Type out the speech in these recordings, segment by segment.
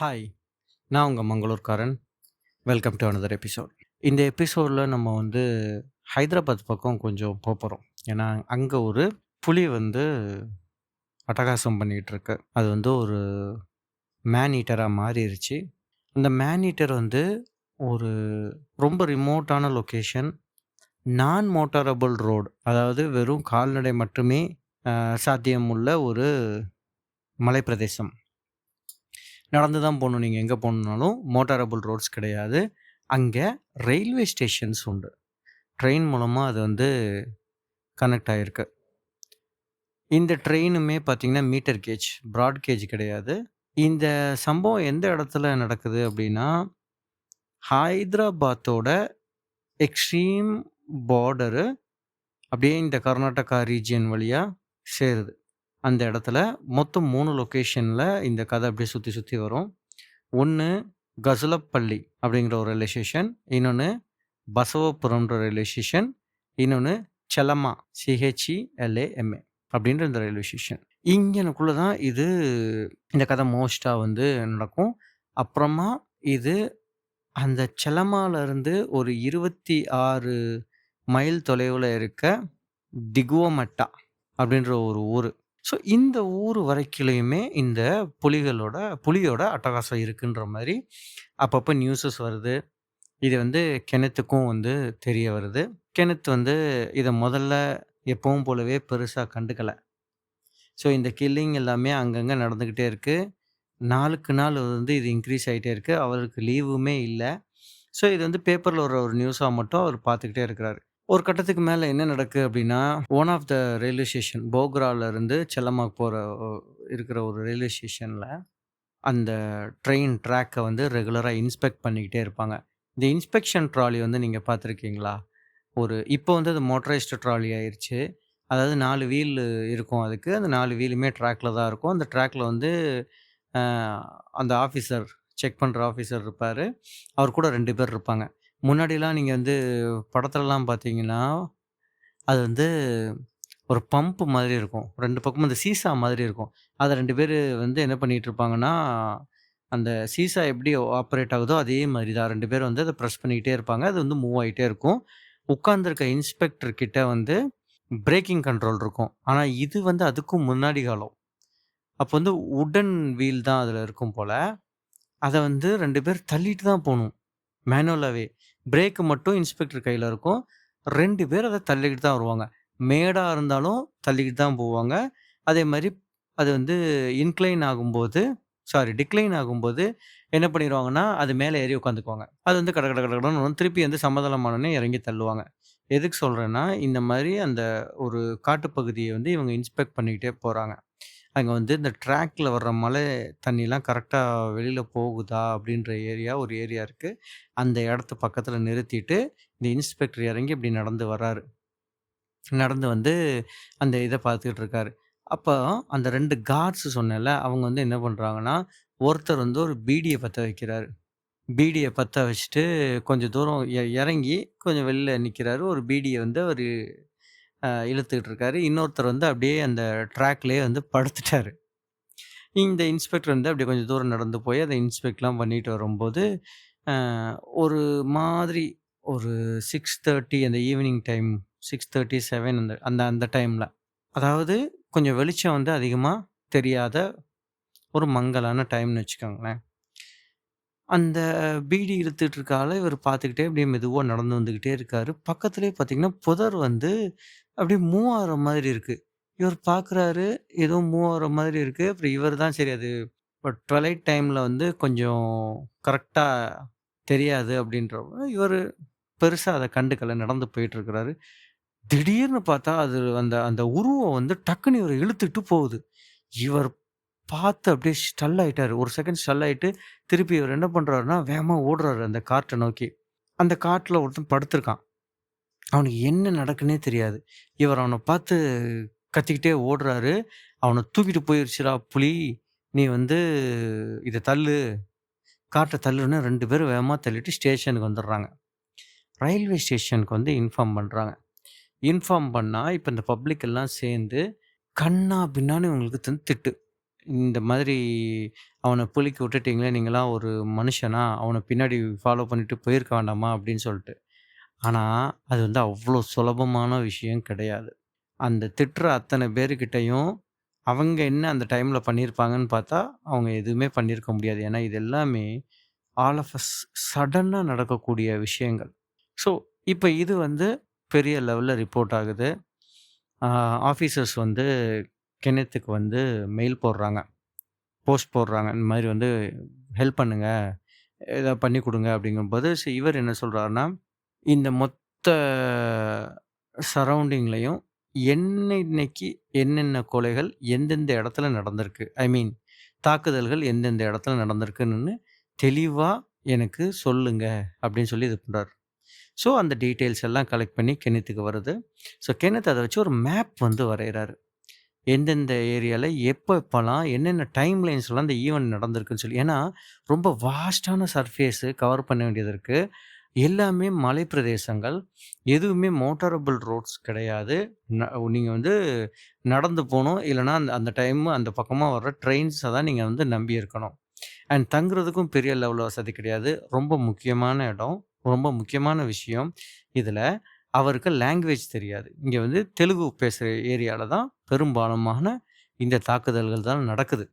Hi! நான் உங்க மங்களூர்காரன். Welcome to another episode. இந்த எபிசோட்ல நம்ம ஹைதராபாத் பக்கம் கொஞ்சம் போப்போறோம். ஏன்னா, அங்க ஒரு புலி அட்டகாசம் பண்ணிட்டுருக்கு. அது ஒரு மேன் ஈட்டரா மாறிருச்சு. அந்த மேன் ஈட்டர் ஒரு ரொம்ப ரிமோட்டான லொகேஷன். நான் மோட்டாரபிள் ரோட், அதாவது வெறும் கால்நடை மட்டுமே சாத்தியமுள்ள ஒரு மலைப்பிரதேசம். நடந்து தான் போணும். நீங்க எங்க போணும்னாலும் மோட்டாரபிள் ரோட்ஸ் கிடையாது. அங்க ரயில்வே ஸ்டேஷன்ஸ் உண்டு. ட்ரெயின் மூலமா அது கனெக்ட் ஆயிருக்கு. இந்த ட்ரெயினுமே பார்த்தீங்கன்னா, மீட்டர் கேஜ், பிராட் கேஜ் கிடையாது. இந்த சம்பவம் எந்த இடத்துல நடக்குது அப்டின்னா, ஹைதராபாத்தோட எக்ஸ்ட்ரீம் பார்டரு அப்படியே இந்த கர்நாடகா ரீஜியன் வழியா சேருது. அந்த இடத்துல மொத்தம் 3 லொகேஷன்ல இந்த கதை அப்படியே சுத்தி சுத்தி வரும். ஒண்ணு கசலப்பள்ளி அப்படிங்கிற ஒரு ரயில்வே ஸ்டேஷன். இன்னொன்னு பசவபுரம்ன்ற ரயில்வே ஸ்டேஷன். இன்னொன்னு செலமா, CHELAMA அப்படின்ற இந்த ரயில்வே ஸ்டேஷன். இங்கனக்குள்ள தான் இந்த கதை மோஸ்ட்டா நடக்கும். அப்புறமா இது அந்த செலமால இருந்து ஒரு 26 மைல் தொலைவுல இருக்க டிகுவமட்டா அப்படின்ற ஒரு ஊரு. ஸோ இந்த ஊர் வரைக்கிலுமே இந்த புலியோட அட்டகாசம் இருக்குன்ற மாரி அப்பப்போ நியூஸஸ் வருது. இது கென்னத்துக்கும் தெரிய வருது. கென்னத் இத முதல்ல எப்பவும் போலவே பெருசா கண்டுக்கல. ஸோ இந்த கில்லிங் எல்லாமே அங்கங்க நடந்துகிட்டே இருக்கு. நாளுக்கு நாள் இது இன்க்ரீஸ் ஆயிட்டே இருக்கு. அவருக்கு லீவுமே இல்ல. ஸோ இது பேப்பர்ல வர ஒரு நியூஸா மட்டும் அவர் பார்த்துக்கிட்டே இருக்கிறாரு. ஒரு கட்டத்துக்கு மேல என்ன நடக்கு அப்படின்னா, one of the railway station போக்ரால இருந்து செல்லமாக்கு போற இருக்கிற ஒரு ரயில்வே ஸ்டேஷன்ல அந்த ட்ரெயின் ட்ராக்க ரெகுலரா இன்ஸ்பெக்ட் பண்ணிக்கிட்டே இருப்பாங்க. இந்த இன்ஸ்பெக்ஷன் ட்ராலி நீங்க பார்த்துருக்கீங்களா? இப்போ அது மோட்டரைஸ்டு ட்ராலி ஆயிருச்சு. அதாவது 4 வீல் இருக்கும் அதுக்கு. அந்த 4 வீலுமே ட்ராக்ல தான் இருக்கும். அந்த ட்ராக்ல அ அந்த ஆஃபீசர், செக் பண்ற ஆஃபீசர் இருப்பாரு. அவர் கூட 2 பேர் இருப்பாங்க. முன்னாடிலாம் நீங்க படத்துலலாம் பார்த்தீங்கன்னா, அது ஒரு பம்ப் மாதிரி இருக்கும். 2 பக்கமும் அந்த சீசா மாதிரி இருக்கும். அத 2 பேரு என்ன பண்ணிட்டு இருப்பாங்கன்னா, அந்த சீசா எப்படி ஆப்பரேட் ஆகுதோ அதே மாரி தான் 2 பேரும் அத பிரஸ் பண்ணிக்கிட்டே இருப்பாங்க. அது மூவ் ஆயிட்டே இருக்கும். உட்கார்ந்திருக்க இன்ஸ்பெக்டர் கிட்ட பிரேக்கிங் கண்ட்ரோல் இருக்கும். ஆனா இது அதுக்கும் முன்னாடி காலம். அப்போ வுடன் வீல் தான் அதுல இருக்கும் போல. அத 2 பேர் தள்ளிட்டு தான் போணும். மேனுவலாவே. பிரேக் மட்டும் இன்ஸ்பெக்டர் கையில இருக்கும். 2 பேர் அத தள்ளிக்கிட்டு தான் வருவாங்க. மேடா இருந்தாலும் தள்ளிக்கிட்டு தான் போவாங்க. அதே மாரி அது இன்க்ளைன் ஆகும்போது டிக்ளைன் ஆகும்போது என்ன பண்ணிருவாங்கன்னா, அது மேல ஏறி உட்காந்துக்குவாங்க. அது கட கட கட கடன்னு திருப்பி சமதளம் ஆனோனே இறங்கி தள்ளுவாங்க. எதுக்கு சொல்றேன்னா, இந்த மாரி அந்த ஒரு காட்டுப்பகுதிய இவங்க இன்ஸ்பெக்ட் பண்ணிக்கிட்டே போறாங்க. அங்க இந்த ட்ராக்ல வர்ற மழை தண்ணிலாம் கரெக்ட்டா வெளில போகுதா? அப்படின்ற ஒரு ஏரியா இருக்கு. அந்த இடத்து பக்கத்துல நிறுத்திட்டு, இந்த இன்ஸ்பெக்டர் இறங்கி இப்படி நடந்து வர்றாரு. நடந்து அந்த இத பார்த்துக்கிட்டு இருக்காரு. அப்ப அந்த 2 கார்ட்ஸ் சொன்னேன்ல, அவங்க என்ன பண்றாங்கன்னா, ஒருத்தர் ஒரு பீடிய பத்த வைக்கிறாரு. பீடிய பத்த வச்சுட்டு கொஞ்சம் தூரம் இறங்கி கொஞ்சம் வெளில நிக்கிறாரு. ஒரு பீடிய அவரு இழுத்துக்கிட்டு இருக்காரு. இன்னொருத்தர் அப்படியே அந்த ட்ராக்லயே படுத்துட்டாரு. இந்த இன்ஸ்பெக்டர் அப்படியே கொஞ்சம் தூரம் நடந்து போய் அத இன்ஸ்பெக்ட்லாம் பண்ணிட்டு வரும்போது, அ ஒரு மாதிரி ஒரு 6:30 அந்த ஈவினிங் டைம் 6:30, 7 அந்த அந்த அந்த டைம்ல. அதாவது கொஞ்சம் வெளிச்சம் அதிகமா தெரியாத ஒரு மங்கலான டைம்னு வச்சுக்கோங்களேன். அந்த பீடி இழுத்துட்டு இருக்க ஆள இவரு பார்த்துக்கிட்டே அப்படியே மெதுவா நடந்து வந்துகிட்டே இருக்காரு. பக்கத்திலேயே பார்த்தீங்கன்னா, புதர் அப்படியே மூவ் ஆகுற மாதிரி இருக்கு. இவர் பார்க்குறாரு, ஏதோ மூவ் ஆகுற மாதிரி இருக்கு. அப்புறம் இவர் தான் சரி அது ட்விலைட் டைம்ல கொஞ்சம் கரெக்ட்டா தெரியாது அப்படின்றப்ப, இவரு பெருசா அத கண்டுக்கல. நடந்து போயிட்டுருக்கிறாரு. திடீர்னு பார்த்தா, அது அந்த அந்த உருவம் டக்குன்னு இவர இழுத்துட்டு போகுது. இவர் பார்த்து அப்படியே ஸ்டல் ஆயிட்டாரு. ஒரு செகண்ட் ஸ்டல் ஆயிட்டு, திருப்பி இவரு என்ன பண்றாருன்னா, வேகமா ஓடுறாரு அந்த காட்ட நோக்கி. அந்த காட்டுல ஒருத்தன் படுத்திருக்கான். அவனுக்கு என்ன நடக்குன்னே தெரியாது. இவர் அவன பார்த்து கத்திக்கிட்டே ஓடுறாரு. அவன தூக்கிட்டு போயிருச்சுடா புலி! நீ இத தள்ளு, காட்ட தள்ளுன்னு 2 பேரும் வேகமா தள்ளிட்டு ஸ்டேஷனுக்கு வந்துடுறாங்க. ரயில்வே ஸ்டேஷனுக்கு இன்ஃபார்ம் பண்றாங்க. இன்ஃபார்ம் பண்ணா, இப்ப இந்த பப்ளிக் எல்லாம் சேர்ந்து கன்னா பின்னான்னு இவங்களுக்கு திட்டு. இந்த மாதிரி அவன புலிக்கு விட்டுட்டீங்களே! நீங்கலாம் ஒரு மனுஷனா? அவன பின்னாடி ஃபாலோ பண்ணிட்டு போயிருக்க வேண்டாமா? அப்படின்னு சொல்ட்டு. ஆனா, அது வந்து அவ்ளோ சுலபமான விஷயம் கிடையாது. அந்த திட்டுற அத்தன பேருகிட்டயும், அவங்க என்ன அந்த டைம்ல பண்ணியிருப்பாங்கன்னு பார்த்தா, அவங்க எதுவுமே பண்ணியிருக்க முடியாது. ஏன்னா, இது எல்லாமே ஆல் ஆஃப் அ சடனா நடக்கக்கூடிய விஷயங்கள். ஸோ, இப்ப இது வந்து பெரிய லெவல்ல ரிப்போர்ட் ஆகுது. ஆ ஆஃபீசர்ஸ் வந்து கென்னத்துக்கு வந்து மெயில் போடுறாங்க. போஸ்ட் போடுறாங்க. இந்த மாரி வந்து ஹெல்ப் பண்ணுங்க. ஏதாவது பண்ணி குடுங்க அப்படிங்கும்போது, இவர் என்ன சொல்றாருன்னா, இந்த மொத்த சரவுண்டிங்லயும் என்னன்னைக்கு என்னென்ன கொலைகள் எந்தெந்த இடத்துல நடந்திருக்கு. ஐ மீன் தாக்குதல்கள் எந்தெந்த இடத்துல நடந்திருக்குன்னு தெளிவா எனக்கு சொல்லுங்க அப்படின்னு சொல்லி இது பண்றாரு. ஸோ அந்த டீட்டெயில்ஸ் எல்லாம் கலெக்ட் பண்ணி கென்னத்துக்கு வருது. ஸோ கென்னத் அத வச்சு ஒரு மேப் வந்து வரையறாரு. எந்தெந்த ஏரியால எப்பலாம் என்னென்ன டைம் லைன்ஸ்லாம் அந்த ஈவென்ட் நடந்திருக்குன்னு சொல்லி. ஏன்னா, ரொம்ப வாஸ்ட்டான சர்ஃபேஸு கவர் பண்ண வேண்டியது இருக்கு. எல்லாமே மலை பிரதேசங்கள். எதுவுமே மோட்டாரபிள் ரோட்ஸ் கிடையாது. நீங்க வந்து நடந்து போணும். இல்லன்னா அந்த அந்த டைம் அந்த பக்கமா வர்ற ட்ரெயின்ஸ தான் நீங்க வந்து நம்பி இருக்கணும். அண்ட் தங்குறதுக்கும் பெரிய லெவல் வசதி கிடையாது. ரொம்ப முக்கியமான இடம். ரொம்ப முக்கியமான விஷயம். இதுல அவருக்கு லாங்குவேஜ் தெரியாது. இங்க வந்து தெலுங்கு பேசுற ஏரியால தான் பெரும்பாலுமான இந்த தாக்குதல்கள் தான் நடக்குது.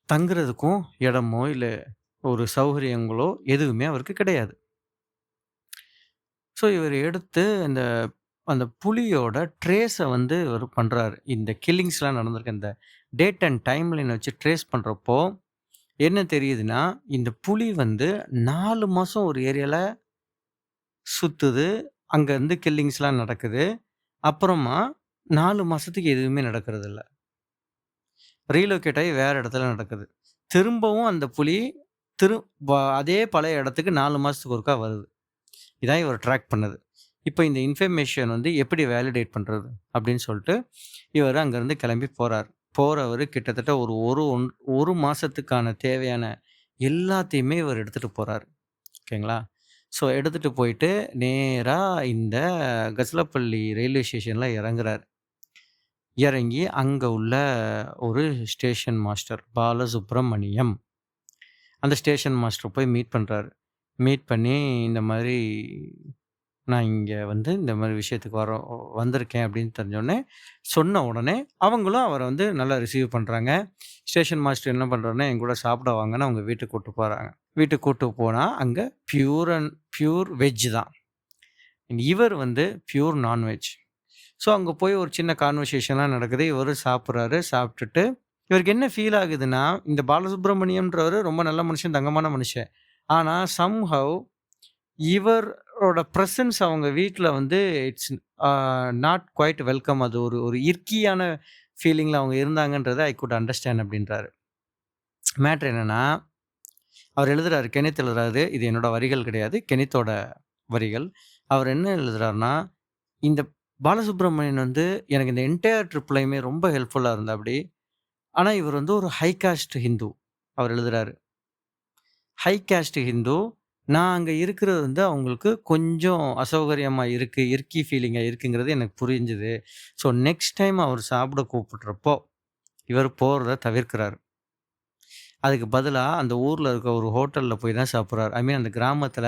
தங்குறதுக்கும் இடமோ, இல்ல ஒரு சௌகரியங்களோ எதுவுமே அவருக்கு கிடையாது. ஸோ இவரு எடுத்து அந்த அந்த புலியோட ட்ரேஸ வந்து இவரு பண்றாரு. இந்த கில்லிங்ஸ்லாம் நடந்திருக்கு. இந்த டேட் அண்ட் டைம் லைன் வச்சு ட்ரேஸ் பண்றப்போ, என்ன தெரியுதுன்னா, இந்த புலி வந்து 4 மாசம் ஒரு ஏரியால சுத்துது. அங்க இருந்து கில்லிங்ஸ்லாம் நடக்குது. அப்புறமா 4 மாசத்துக்கு எதுவுமே நடக்கறதில்ல. ரீலோகேட் ஆயி வேற இடத்துல நடக்குது. திரும்பவும் அந்த புலி திரு அதே பழைய இடத்துக்கு 4 மாசத்துக்கு ஒருக்கா வருது. இதான் இவர் ட்ராக் பண்ணது. இப்ப இந்த இன்ஃபர்மேஷன் வந்து எப்படி வேலிடேட் பண்றது? அப்படின்னு சொல்ட்டு, இவரு அங்கருந்து கிளம்பி போறாரு. போறவரு கிட்டத்தட்ட ஒரு மாசத்துக்கான தேவையான எல்லாத்தையுமே இவர் எடுத்துட்டு போறாரு. ஓகேங்களா? ஸோ எடுத்துட்டு போயிட்டு நேரா இந்த கசலப்பள்ளி ரயில்வே ஸ்டேஷன்ல இறங்குறாரு. இறங்கி அங்க உள்ள ஒரு ஸ்டேஷன் மாஸ்டர் பாலசுப்ரமணியம். அந்த ஸ்டேஷன் மாஸ்டர போய் மீட் பண்றாரு. மீட் பண்ணி இந்த மாரி நான் இங்க வந்து இந்த மாரி விஷயத்துக்கு வந்திருக்கேன் அப்படின்னு தெரிஞ்சோனே, சொன்ன உடனே அவங்களும் அவர வந்து நல்லா ரிசீவ் பண்றாங்க. ஸ்டேஷன் மாஸ்டர் என்ன பண்றாருன்னா, என் கூட சாப்பிட வாங்கன்னு அவங்க வீட்டுக்கு கூட்டு போறாங்க. வீட்டுக்கு கூட்டு போனா, அங்க பியூர் வெஜ் தான். இவர் வந்து பியூர் நான்வெஜ். ஸோ அங்க போய் ஒரு சின்ன கான்வர்சேஷன்லாம் நடக்குது. இவரு சாப்பிடுறாரு. சாப்பிட்டுட்டு இவருக்கு என்ன ஃபீல் ஆகுதுன்னா, இந்த பாலசுப்ரமணியம்ன்றவரு ரொம்ப நல்ல மனுஷன், தங்கமான மனுஷன். ஆனா சம்ஹவ் இவரோட பிரசன்ஸ் அவங்க வீட்ல வந்து it's a not quite welcome. அது ஒரு ஒரு இர்க்கியான ஃபீலிங்ல அவங்க இருந்தாங்கன்றத ஐ குட் அண்டர்ஸ்டாண்ட் அப்டின்றாரு. மேட்டர் என்னன்னா, அவர் எழுதுறாரு, கெனித் எழுதுறாரு. இது என்னோட வரிகள் கிடையாது. கெனித்தோட வரிகள். அவர் என்ன எழுதுறாருன்னா, இந்த பாலசுப்ரமணியன் வந்து எனக்கு இந்த என்டயர் ட்ரிப்லயுமே ரொம்ப ஹெல்ப்ஃபுல்லா இருந்தாப்படி. ஆனா, இவர் வந்து ஒரு ஹை காஸ்ட் ஹிந்து. அவர் எழுதுறாரு. High cost Hindu. நான் அங்க இருக்கிறது வந்து அவங்களுக்கு கொஞ்சம் அசௌகரியமா இருக்கு. இர்க்கி ஃபீலிங்கா இருக்குங்கிறது எனக்கு புரிஞ்சுது. ஸோ நெக்ஸ்ட் டைம் அவர் சாப்பிட கூப்பிடுறப்போ, இவர் போறத தவிர்க்கிறாரு. அதுக்கு பதிலா அந்த ஊர்ல இருக்க ஒரு ஹோட்டல்ல போய் தான் சாப்பிடுறாரு. ஐ மீன் அந்த கிராமத்தில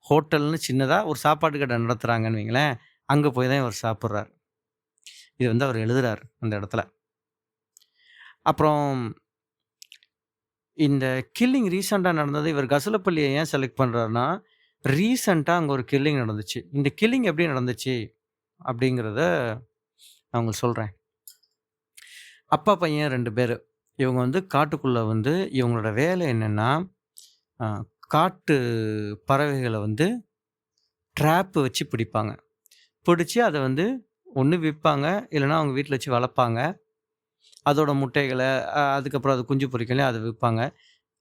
ஹோட்டல்னு சின்னதா ஒரு சாப்பாட்டு கடை நடத்துறாங்கன்னு வைங்களேன். அங்க போய் தான் இவர் சாப்பிடுறாரு. இது வந்து அவர் எழுதுறாரு அந்த இடத்துல. அப்புறம் இந்த கில்லிங் ரீசென்ட்டா நடந்தது. இவர் கசலப்பள்ளிய ஏன் செலக்ட் பண்றாருன்னா, ரீசென்ட்டா அங்க ஒரு கில்லிங் நடந்துச்சு. இந்த கில்லிங் எப்படி நடந்துச்சு? அப்படிங்கிறத நான் உங்களுக்கு சொல்றேன். அப்பா, பையன் 2 பேரு. இவங்க வந்து காட்டுக்குள்ள வந்து இவங்களோட வேலை என்னன்னா, அ காட்டு பறவைகள வந்து ட்ராப் வச்சு பிடிப்பாங்க. பிடிச்சு அத வந்து ஒண்ணு விப்பாங்க, இல்லன்னா அவங்க வீட்ல வச்சு வளர்ப்பாங்க. அதோட முட்டைகள அதுக்கப்புறம் அது குஞ்சு பொரிக்கலையும் அத விப்பாங்க.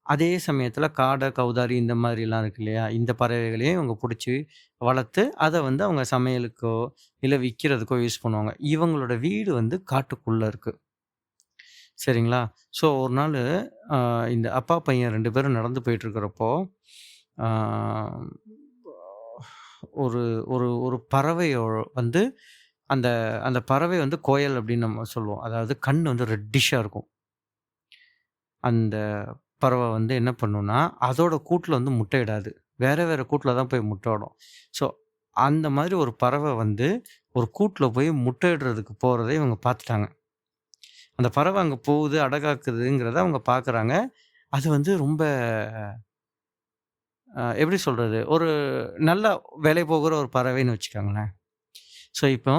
அதே சமயத்தில காடை, கௌதாரி இந்த மாதிரிலாம் இருக்கு இல்லையா? இந்த பறவைகளையும் இவங்க புடிச்சு வளர்த்து, அத வந்து அவங்க சமையலுக்கோ, இல்ல விக்கிறதுக்கோ யூஸ் பண்ணுவாங்க. இவங்களோட வீடு வந்து காட்டுக்குள்ள இருக்கு. சரிங்களா? ஸோ ஒரு நாளு இந்த அப்பா, பையன் 2 பேரும் நடந்து போயிட்டுருக்கிறப்போ, ஆ ஒரு ஒரு ஒரு பறவையோ வந்து அந்த அந்த பறவை வந்து கோயல் அப்படின்னு நம்ம சொல்லுவோம். அதாவது கண் வந்து ரெட்டிஷ்ஷா இருக்கும். அந்த பறவை வந்து என்ன பண்ணும்னா, அதோட கூட்ல வந்து முட்டையிடாது. வேற வேற கூட்ல தான் போய் முட்டையிடும். ஸோ, அந்த மாதிரி ஒரு பறவை வந்து ஒரு கூட்ல போய் முட்டையிடுறதுக்கு போறத இவங்க பார்த்துட்டாங்க. அந்த பறவை அங்க போகுது, அடகாக்குதுங்கிறத அவங்க பார்க்குறாங்க. அது வந்து ரொம்ப எப்படி சொல்றது? ஒரு நல்லா வேலை போகுற ஒரு பறவைன்னு வச்சுக்கோங்களேன். ஸோ, இப்போ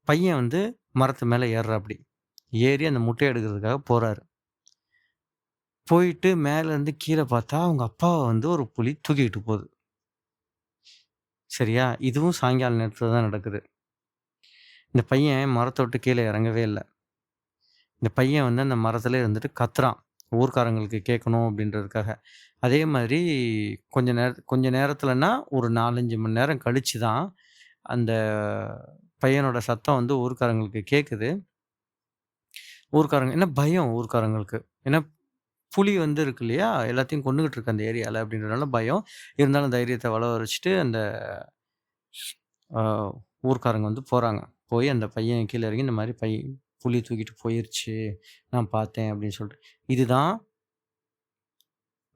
பையன் வந்து மரத்து மேல ஏறுறாப்படி. ஏறி அந்த முட்டைய எடுக்கிறதுக்காக போறாரு. போயிட்டு மேலேருந்து கீழ பார்த்தா, அவங்க அப்பாவ வந்து ஒரு புலி தூக்கிட்டு போது. சரியா? இதுவும் சாயங்கால நேரத்தில தான் நடக்குது. இந்த பையன் மரத்த விட்டு கீழ இறங்கவே இல்ல. இந்த பையன் வந்து அந்த மரத்திலே இருந்துட்டு கத்துறான். ஊர்க்காரங்களுக்கு கேட்கணும் அப்படின்றதுக்காக. அதே மாதிரி கொஞ்ச நேரத்திலன்னா ஒரு 4, 5 மணி நேரம் கழிச்சு தான், அந்த பையனோட சத்தம் வந்து ஊர்க்காரங்களுக்கு கேட்குது. ஊர்க்காரங்க ஏன்னா பயம் ஊர்க்காரங்களுக்கு. ஏன்னா புலி வந்து இருக்கு இல்லையா? எல்லாத்தையும் கொன்னுகிட்டு இருக்கு அந்த ஏரியால அப்படின்றனால பயம். இருந்தாலும் தைரியத்த வளவரைச்சுட்டு அந்த அ ஊர்க்காரங்க வந்து போறாங்க. போய் அந்த பையன் கீழ இறங்கி இந்த மாரி புலி தூக்கிட்டு போயிருச்சு. நான் பார்த்தேன் அப்படின்னு சொல்லிட்டு. இதுதான்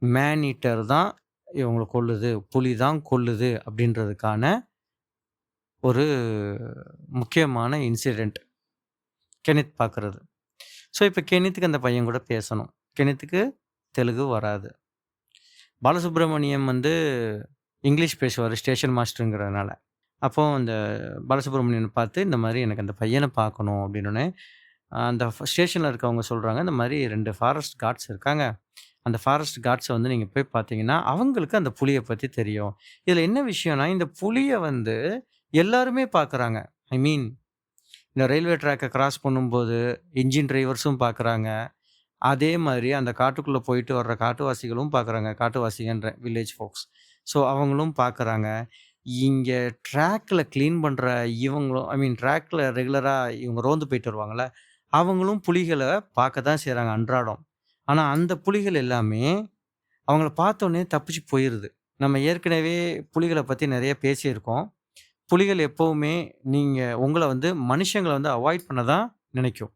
மேன் ஈட்டர் தான் இவங்கள கொல்லுது. புலி தான் கொல்லுது அப்படின்றதுக்கான ஒரு முக்கியமான இன்சிடென்ட். கெனித் பார்க்குறது. ஸோ, இப்ப கெனித்துக்கு அந்த பையன் கூட பேசணும். கெனித்துக்கு தெலுங்கு வராது. பாலசுப்ரமணியம் வந்து இங்கிலீஷ் பேசுவாரு ஸ்டேஷன் மாஸ்டர்ங்கிறதுனால. அப்போ அந்த பாலசுப்ரமணியன பார்த்து, இந்த மாரி எனக்கு அந்த பையன பார்க்கணும் அப்படின்னோனே, அந்த ஸ்டேஷன்ல இருக்கவங்க சொல்றாங்க, இந்த மாரி 2 ஃபாரஸ்ட் கார்ட்ஸ் இருக்காங்க. அந்த ஃபாரஸ்ட் கார்ட்ஸ வந்து நீங்க போய் பார்த்தீங்கன்னா, அவங்களுக்கு அந்த புலிய பத்தி தெரியும். இதுல என்ன விஷயம்னா, இந்த புலிய வந்து எல்லாருமே பார்க்குறாங்க. ஐ மீன் இந்த ரயில்வே ட்ராக்க கிராஸ் பண்ணும்போது, என்ஜின் டிரைவர்ஸும் பார்க்குறாங்க. அதே மாரி அந்த காட்டுக்குள்ள போயிட்டு வர்ற காட்டுவாசிகளும் பார்க்குறாங்க. காட்டுவாசிங்கன்றேன், வில்லேஜ் ஃபோல்க்ஸ். ஸோ அவங்களும் பார்க்குறாங்க. இங்க ட்ராக்ல கிளீன் பண்ற இவங்களும் ஐ மீன் ட்ராக்ல ரெகுலரா இவங்க ரோந்து போயிட்டு வருவாங்கல்ல, அவங்களும் புலிகள பார்க்க தான் செய்றாங்க அன்றாடம். ஆனா அந்த புலிகள் எல்லாமே அவங்கள பார்த்தோனே தப்பிச்சு போயிருது. நம்ம ஏற்கனவே புலிகள பத்தி நெறைய பேசியிருக்கோம். புலிகள் எப்பவுமே உங்கள வந்து மனுஷங்கள வந்து அவாய்ட் பண்ண தான் நினைக்கும்.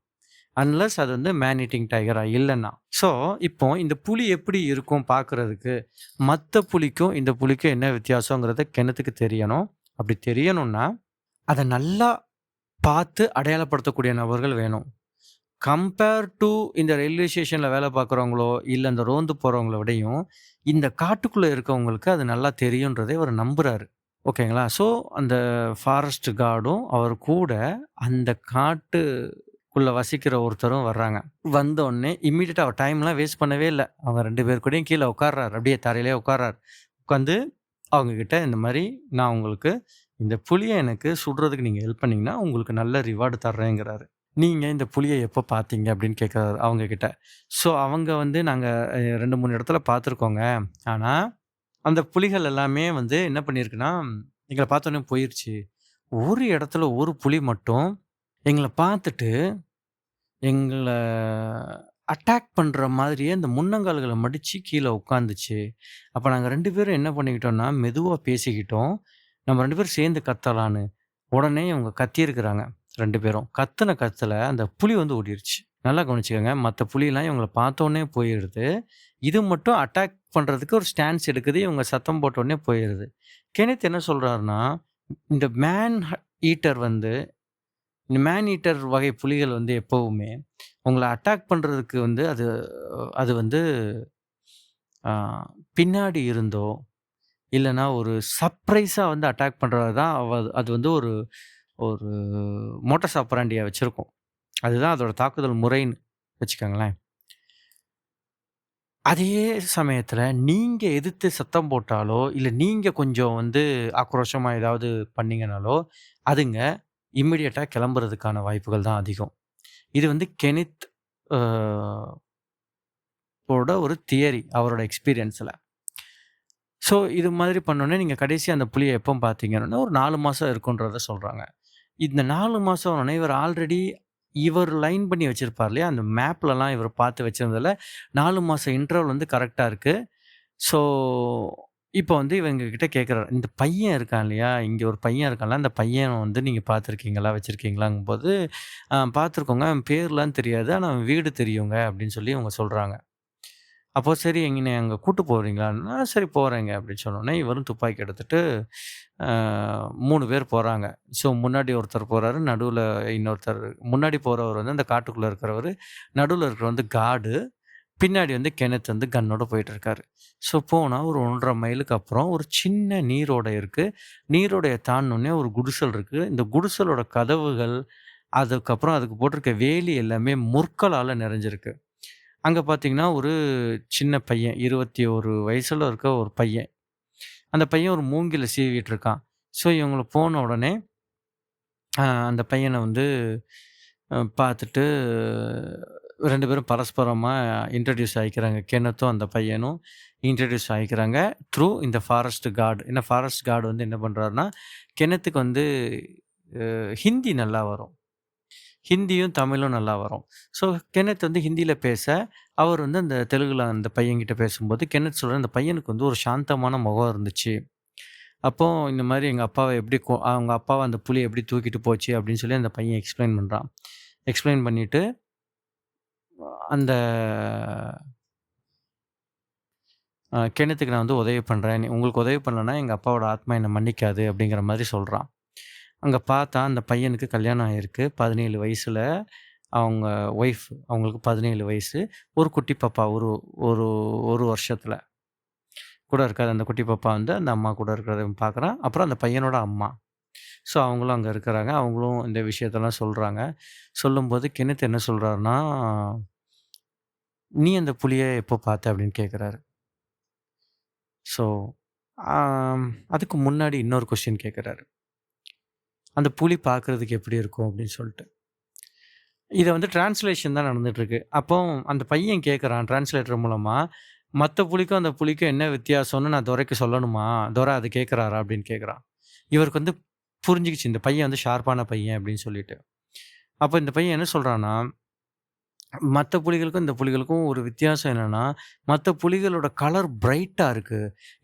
அன்லெஸ் அது வந்து மேன் ஈட்டிங் டைகரா இல்லன்னா. ஸோ, இப்போ இந்த புலி எப்படி இருக்கும் பார்க்குறதுக்கு? மத்த புலிக்கும், இந்த புலிக்கும் என்ன வித்தியாசங்கிறத கிணத்துக்கு தெரியணும். அப்படி தெரியணும்னா, அத நல்லா பார்த்து அடையாளப்படுத்தக்கூடிய நபர்கள் வேணும். கம்பேர் டூ இந்த ரயில்வே ஸ்டேஷன்ல வேலை பார்க்குறவங்களோ, இல்ல அந்த ரோந்து போறவங்கள விடையும், இந்த காட்டுக்குள்ள இருக்கவங்களுக்கு அது நல்லா தெரியுன்றதை அவரு நம்புறாரு. ஓகேங்களா? ஸோ, அந்த ஃபாரஸ்ட் கார்டும், அவர் கூட அந்த காட்டுக்குள்ள வசிக்கிற ஒருத்தரும் வர்றாங்க. வந்தோனே இம்மீடியட்டா அவர் டைம்லாம் வேஸ்ட் பண்ணவே இல்ல. அவங்க 2 பேர் கூடயும் கீழ உட்கார்றாரு. அப்படியே தரையிலேயே உட்கார்றாரு. உட்காந்து அவங்க கிட்ட இந்த மாரி, "நான் உங்களுக்கு இந்த புலிய எனக்கு சுடுறதுக்கு நீங்க ஹெல்ப் பண்ணீங்கன்னா, உங்களுக்கு நல்ல ரிவார்டு தர்றேங்கிறாரு. "நீங்க இந்த புலிய எப்ப பார்த்தீங்க?" அப்படின்னு கேட்கிறாரு அவங்க கிட்ட. ஸோ அவங்க வந்து, "நாங்க 2, 3 இடத்துல பார்த்துருக்கோங்க. ஆனா, அந்த புலிகள் எல்லாமே வந்து என்ன பண்ணியிருக்குன்னா, எங்கள பார்த்தோனே போயிருச்சு. ஒரு இடத்துல ஒரு புலி மட்டும் எங்கள பார்த்துட்டு எங்கள அட்டாக் பண்ற மாதிரியே அந்த முன்னங்கால்கள மடிச்சு கீழ உட்காந்துச்சு. அப்ப நாங்க 2 பேரும் என்ன பண்ணிக்கிட்டோம்னா, மெதுவா பேசிக்கிட்டோம். நம்ம 2 பேரும் சேர்ந்து கத்தலான்னு. உடனே இவங்க கத்தியிருக்கிறாங்க 2 பேரும். கத்துன கத்துல அந்த புலி வந்து ஓடிருச்சு. நல்லா கவனிச்சுக்கங்க. மத்த புலிலாம் இவங்கள பார்த்தோனே போயிருது. இது மட்டும் அட்டாக் பண்றதுக்கு ஒரு ஸ்டாண்ட்ஸ் எடுக்குது. இவங்க சத்தம் போட்ட உடனே போயிருது. கென்னத் என்ன சொல்றாருன்னா, இந்த ஈட்டர் வந்து இந்த மேன் ஈட்டர் வகை புலிகள் வந்து எப்பவுமே உங்கள அட்டாக் பண்றதுக்கு வந்து அது அது வந்து அ பின்னாடி இருந்தோ, இல்லன்னா ஒரு சர்ப்ரைஸா வந்து அட்டாக் பண்றது தான் அது வந்து ஒரு ஒரு மோட்டஸ் ஆப்பராண்டியா வச்சிருக்கும். அதுதான் அதோட தாக்குதல் முறைன்னு வச்சுக்கோங்களேன். அதே சமயத்துல நீங்க எதிர்த்து சத்தம் போட்டாலோ, இல்ல நீங்க கொஞ்சம் வந்து ஆக்ரோஷமா ஏதாவது பண்ணீங்கனாலோ, அதுங்க இம்மீடியட்டா கிளம்புறதுக்கான வாய்ப்புகள் தான் அதிகம். இது வந்து கெனித் அ ஓட ஒரு தியரி. அவரோட எக்ஸ்பீரியன்ஸ்ல. ஸோ, இது மாதிரி பண்ணோனே, நீங்க கடைசியா அந்த புலிய எப்போ பார்த்தீங்கன்னா, ஒரு 4 மாசம் இருக்குன்றத சொல்றாங்க. இந்த 4 மாசம் இவர் ஆல்ரெடி இவர் லைன் பண்ணி வச்சிருப்பார் இல்லையா? அந்த மேப்லலாம் இவர் பார்த்து வச்சிருந்ததுல 4 மாசம் இன்டர்வல் வந்து கரெக்ட்டா இருக்கு. ஸோ, இப்போ வந்து இவங்க கிட்ட கேட்குறாரு. இந்த பையன் இருக்கான் இல்லையா? இங்க ஒரு பையன் இருக்கான்ல, அந்த பையன வந்து நீங்க பார்த்துருக்கீங்களா? வச்சிருக்கீங்களாங்கும்போது, பார்த்துருக்கோங்க. அவன் பேர்லாம் தெரியாது. ஆனா அவன் வீடு தெரியுங்க." அப்படின்னு சொல்லி இவங்க சொல்றாங்க. அப்போ சரி என்னைய அங்க கூட்டு போறீங்களான்னா, சரி போறேங்க அப்படின்னு சொன்னோனே, இவரும் துப்பாக்கி எடுத்துட்டு, அ 3 பேர் போறாங்க. ஸோ முன்னாடி ஒருத்தர் போறாரு, நடுவுல இன்னொருத்தர் முன்னாடி போறவர் வந்து அந்த காட்டுக்குள்ள இருக்கிறவரு, நடுவுல இருக்கிறவர் வந்து கார்டு, பின்னாடி வந்து கென்னத் வந்து கன்னோட போயிட்டுருக்காரு. ஸோ போனா ஒரு 1 1/2 மைலுக்கு அப்புறம் ஒரு சின்ன நீரோடை இருக்கு. நீரோடைய தாண்டுனோனே ஒரு குடிசல் இருக்கு. இந்த குடிசலோட கதவுகள், அதுக்கப்புறம் அதுக்கு போட்டிருக்க வேலி எல்லாமே முற்களால நிறைஞ்சிருக்கு. அங்க பார்த்தீங்கன்னா, ஒரு சின்ன பையன் 21 வயசுல இருக்க ஒரு பையன். அந்த பையன் ஒரு மூங்கில சீவிட்டு இருக்கான். ஸோ இவங்கள போன உடனே அந்த பையன வந்து பார்த்துட்டு 2 பேரும் பரஸ்பரமா இன்ட்ரோடியூஸ் ஆயிக்கிறாங்க. கென்னத்தும் அந்த பையனும் இன்ட்ரோடியூஸ் ஆயிக்கிறாங்க. த்ரூ இந்த ஃபாரஸ்ட் கார்ட். ஏன்னா ஃபாரஸ்ட் கார்ட் வந்து என்ன பண்றாருன்னா, கென்னத்துக்கு வந்து ஹிந்தி நல்லா வரும். ஹிந்தியும், தமிழும் நல்லா வரும். ஸோ கென்னத் வந்து ஹிந்தியில பேச, அவர் வந்து அந்த தெலுங்குல அந்த பையன்கிட்ட பேசும்போது, கென்னத் சொல்றாரு, "அந்த பையனுக்கு வந்து ஒரு சாந்தமான முகம் இருந்துச்சு. அப்போ இந்த மாரி எங்க அப்பாவ எப்படி அவங்க அப்பாவ அந்த புலி எப்படி தூக்கிட்டு போச்சு" அப்படின்னு சொல்லி அந்த பையன் எக்ஸ்ப்ளைன் பண்றான். எக்ஸ்ப்ளைன் பண்ணிட்டு, அந்த கென்னத்துக்கு நான் வந்து உதவி பண்றேன். உங்களுக்கு உதவி பண்ணலன்னா, எங்க அப்பாவோட ஆத்மா என்ன மன்னிக்காது அப்படிங்கிற மாரி சொல்றான். அங்க பார்த்தா அந்த பையனுக்கு கல்யாணம் ஆயிருக்கு. 17 வயசுல. அவங்க ஒய்ஃப் அவங்களுக்கு 17 வயசு. ஒரு குட்டி பாப்பா ஒரு ஒரு 1 வருஷத்துல கூட இருக்காது. அந்த குட்டி பாப்பா வந்து அந்த அம்மா கூட இருக்கிறத பார்க்குறான். அப்புறம் அந்த பையனோட அம்மா. ஸோ அவங்களும் அங்க இருக்கிறாங்க. அவங்களும் இந்த விஷயத்தெல்லாம் சொல்றாங்க. சொல்லும்போது கென்னத் என்ன சொல்றாருன்னா, "நீ அந்த புலிய எப்போ பார்த்த?" அப்படின்னு கேட்குறாரு. ஸோ அதுக்கு முன்னாடி இன்னொரு கொஸ்டின் கேட்குறாரு. "அந்த புலி பார்க்கறதுக்கு எப்படி இருக்கும்?" அப்படின்னு சொல்லிட்டு. இத வந்து டிரான்ஸ்லேஷன் தான் நடந்துட்டுருக்கு. அப்போ அந்த பையன் கேட்குறான் டிரான்ஸ்லேட்டர் மூலமா, "மத்த புலிக்கும், அந்த புலிக்கும் என்ன வித்தியாசம்னு நான் துரைக்கு சொல்லணுமா? துரை அது கேட்குறாரா?" அப்படின்னு கேட்குறான். இவருக்கு வந்து புரிஞ்சுகிச்சு, இந்த பையன் வந்து ஷார்ப்பான பையன் அப்படின்னு சொல்லிட்டு. அப்ப இந்த பையன் என்ன சொல்றான்னா, மத்த புலிகளுக்கும், இந்த புலிகளுக்கும் ஒரு வித்தியாசம் என்னன்னா, மத்த புலிகளோட கலர் பிரைட்டா இருக்கு.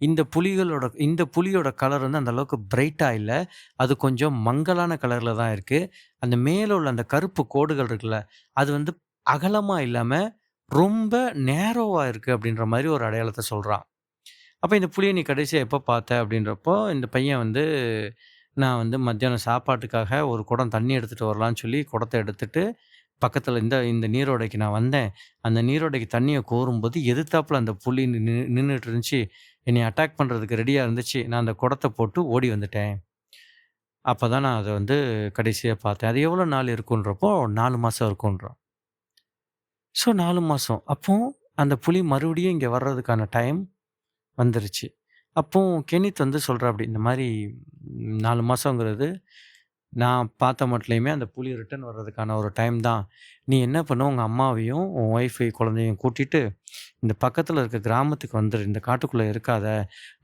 இந்த புலியோட கலர் வந்து அந்த அளவுக்கு பிரைட்டா இல்ல. அது கொஞ்சம் மங்கலான கலர்ல தான் இருக்கு. அந்த மேல உள்ள அந்த கருப்பு கோடுகள் இருக்குல்ல, அது வந்து அகலமா இல்லாம, ரொம்ப நேரோவா இருக்கு அப்படின்ற மாரி ஒரு அடையாளத்த சொல்றான். அப்ப இந்த புலிய நீ கடைசியா எப்ப பார்த்த? அப்படின்றப்போ, இந்த பையன் வந்து, நான் வந்து மத்தியானம் சாப்பாட்டுக்காக ஒரு குடம் தண்ணி எடுத்துட்டு வரலான்னு சொல்லி குடத்த எடுத்துட்டு, பக்கத்துல இந்த இந்த நீரோடைக்கு நான் வந்தேன். அந்த நீரோடைக்கு தண்ணிய கோரும்போது, எதிர்த்தாப்புல அந்த புலி நின்னுட்டு இருந்துச்சு. என்னைய அட்டாக் பண்றதுக்கு ரெடியா இருந்துச்சு. நான் அந்த குடத்த போட்டு ஓடி வந்துட்டேன். அப்பதான் நான் அத வந்து கடைசியா பார்த்தேன். அது எவ்வளோ நாள் இருக்குன்றப்போ, 4 மாசம் இருக்குன்றான். ஸோ 4 மாசம். அப்போ அந்த புலி மறுபடியும் இங்க வர்றதுக்கான டைம் வந்துருச்சு. அப்போ கெனித் வந்து சொல்றாப்படி, இந்த மாரி 4 மாசங்கிறது நான் பார்த்த மட்டிலயுமே அந்த புலி ரிட்டர்ன் வர்றதுக்கான ஒரு டைம் தான். நீ என்ன பண்ணு, உங்க அம்மாவையும், உன் ஒய்ஃபையும், குழந்தையும் கூட்டிட்டு, இந்த பக்கத்துல இருக்க கிராமத்துக்கு வந்துரு. இந்த காட்டுக்குள்ள இருக்காத.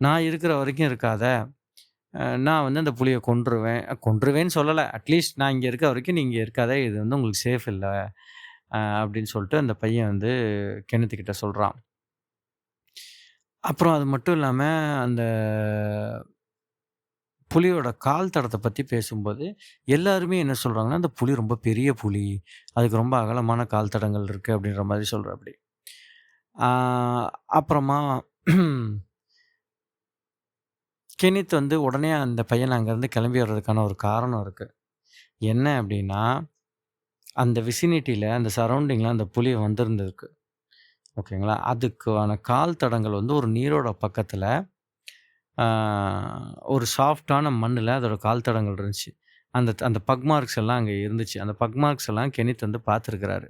நான் இருக்கிற வரைக்கும் இருக்காத. நான் வந்து அந்த புலிய கொன்றுவேன். கொன்றுவேன்னு சொல்லல. அட்லீஸ்ட் நான் இங்க இருக்க வரைக்கும் நீ இங்க இருக்காத. இது வந்து உங்களுக்கு சேஃப் இல்ல. அப்படின்னு சொல்லிட்டு அந்த பையன் வந்து கென்னத் கிட்ட சொல்றான். அப்புறம் அது மட்டும் இல்லாம, அந்த புலியோட கால் தடத்த பத்தி பேசும்போது, எல்லாருமே என்ன சொல்றாங்கன்னா, "அந்த புலி ரொம்ப பெரிய புலி. அதுக்கு ரொம்ப அகலமான கால் தடங்கள் இருக்கு." அப்படின்ற மாரி சொல்றாப்படி. ஆ அப்புறமா கெனித் வந்து உடனே அந்த பையன் அங்கருந்து கிளம்பி வர்றதுக்கான ஒரு காரணம் இருக்கு. என்ன அப்படின்னா, அந்த விசினிட்டில, அந்த சரவுண்டிங்ல அந்த புலி வந்திருந்திருக்கு. ஓகேங்களா? அதுக்கான கால் தடங்கள் வந்து ஒரு நீரோட பக்கத்துல, ஆ ஒரு சாஃப்ட்டான மண்ணுல அதோட கால் தடங்கள் இருந்துச்சு. அந்த அந்த பக் மார்க்ஸ் எல்லாம் அங்க இருந்துச்சு. அந்த பக் மார்க்ஸ் எல்லாம் கெனித் வந்து பார்த்துருக்கிறாரு.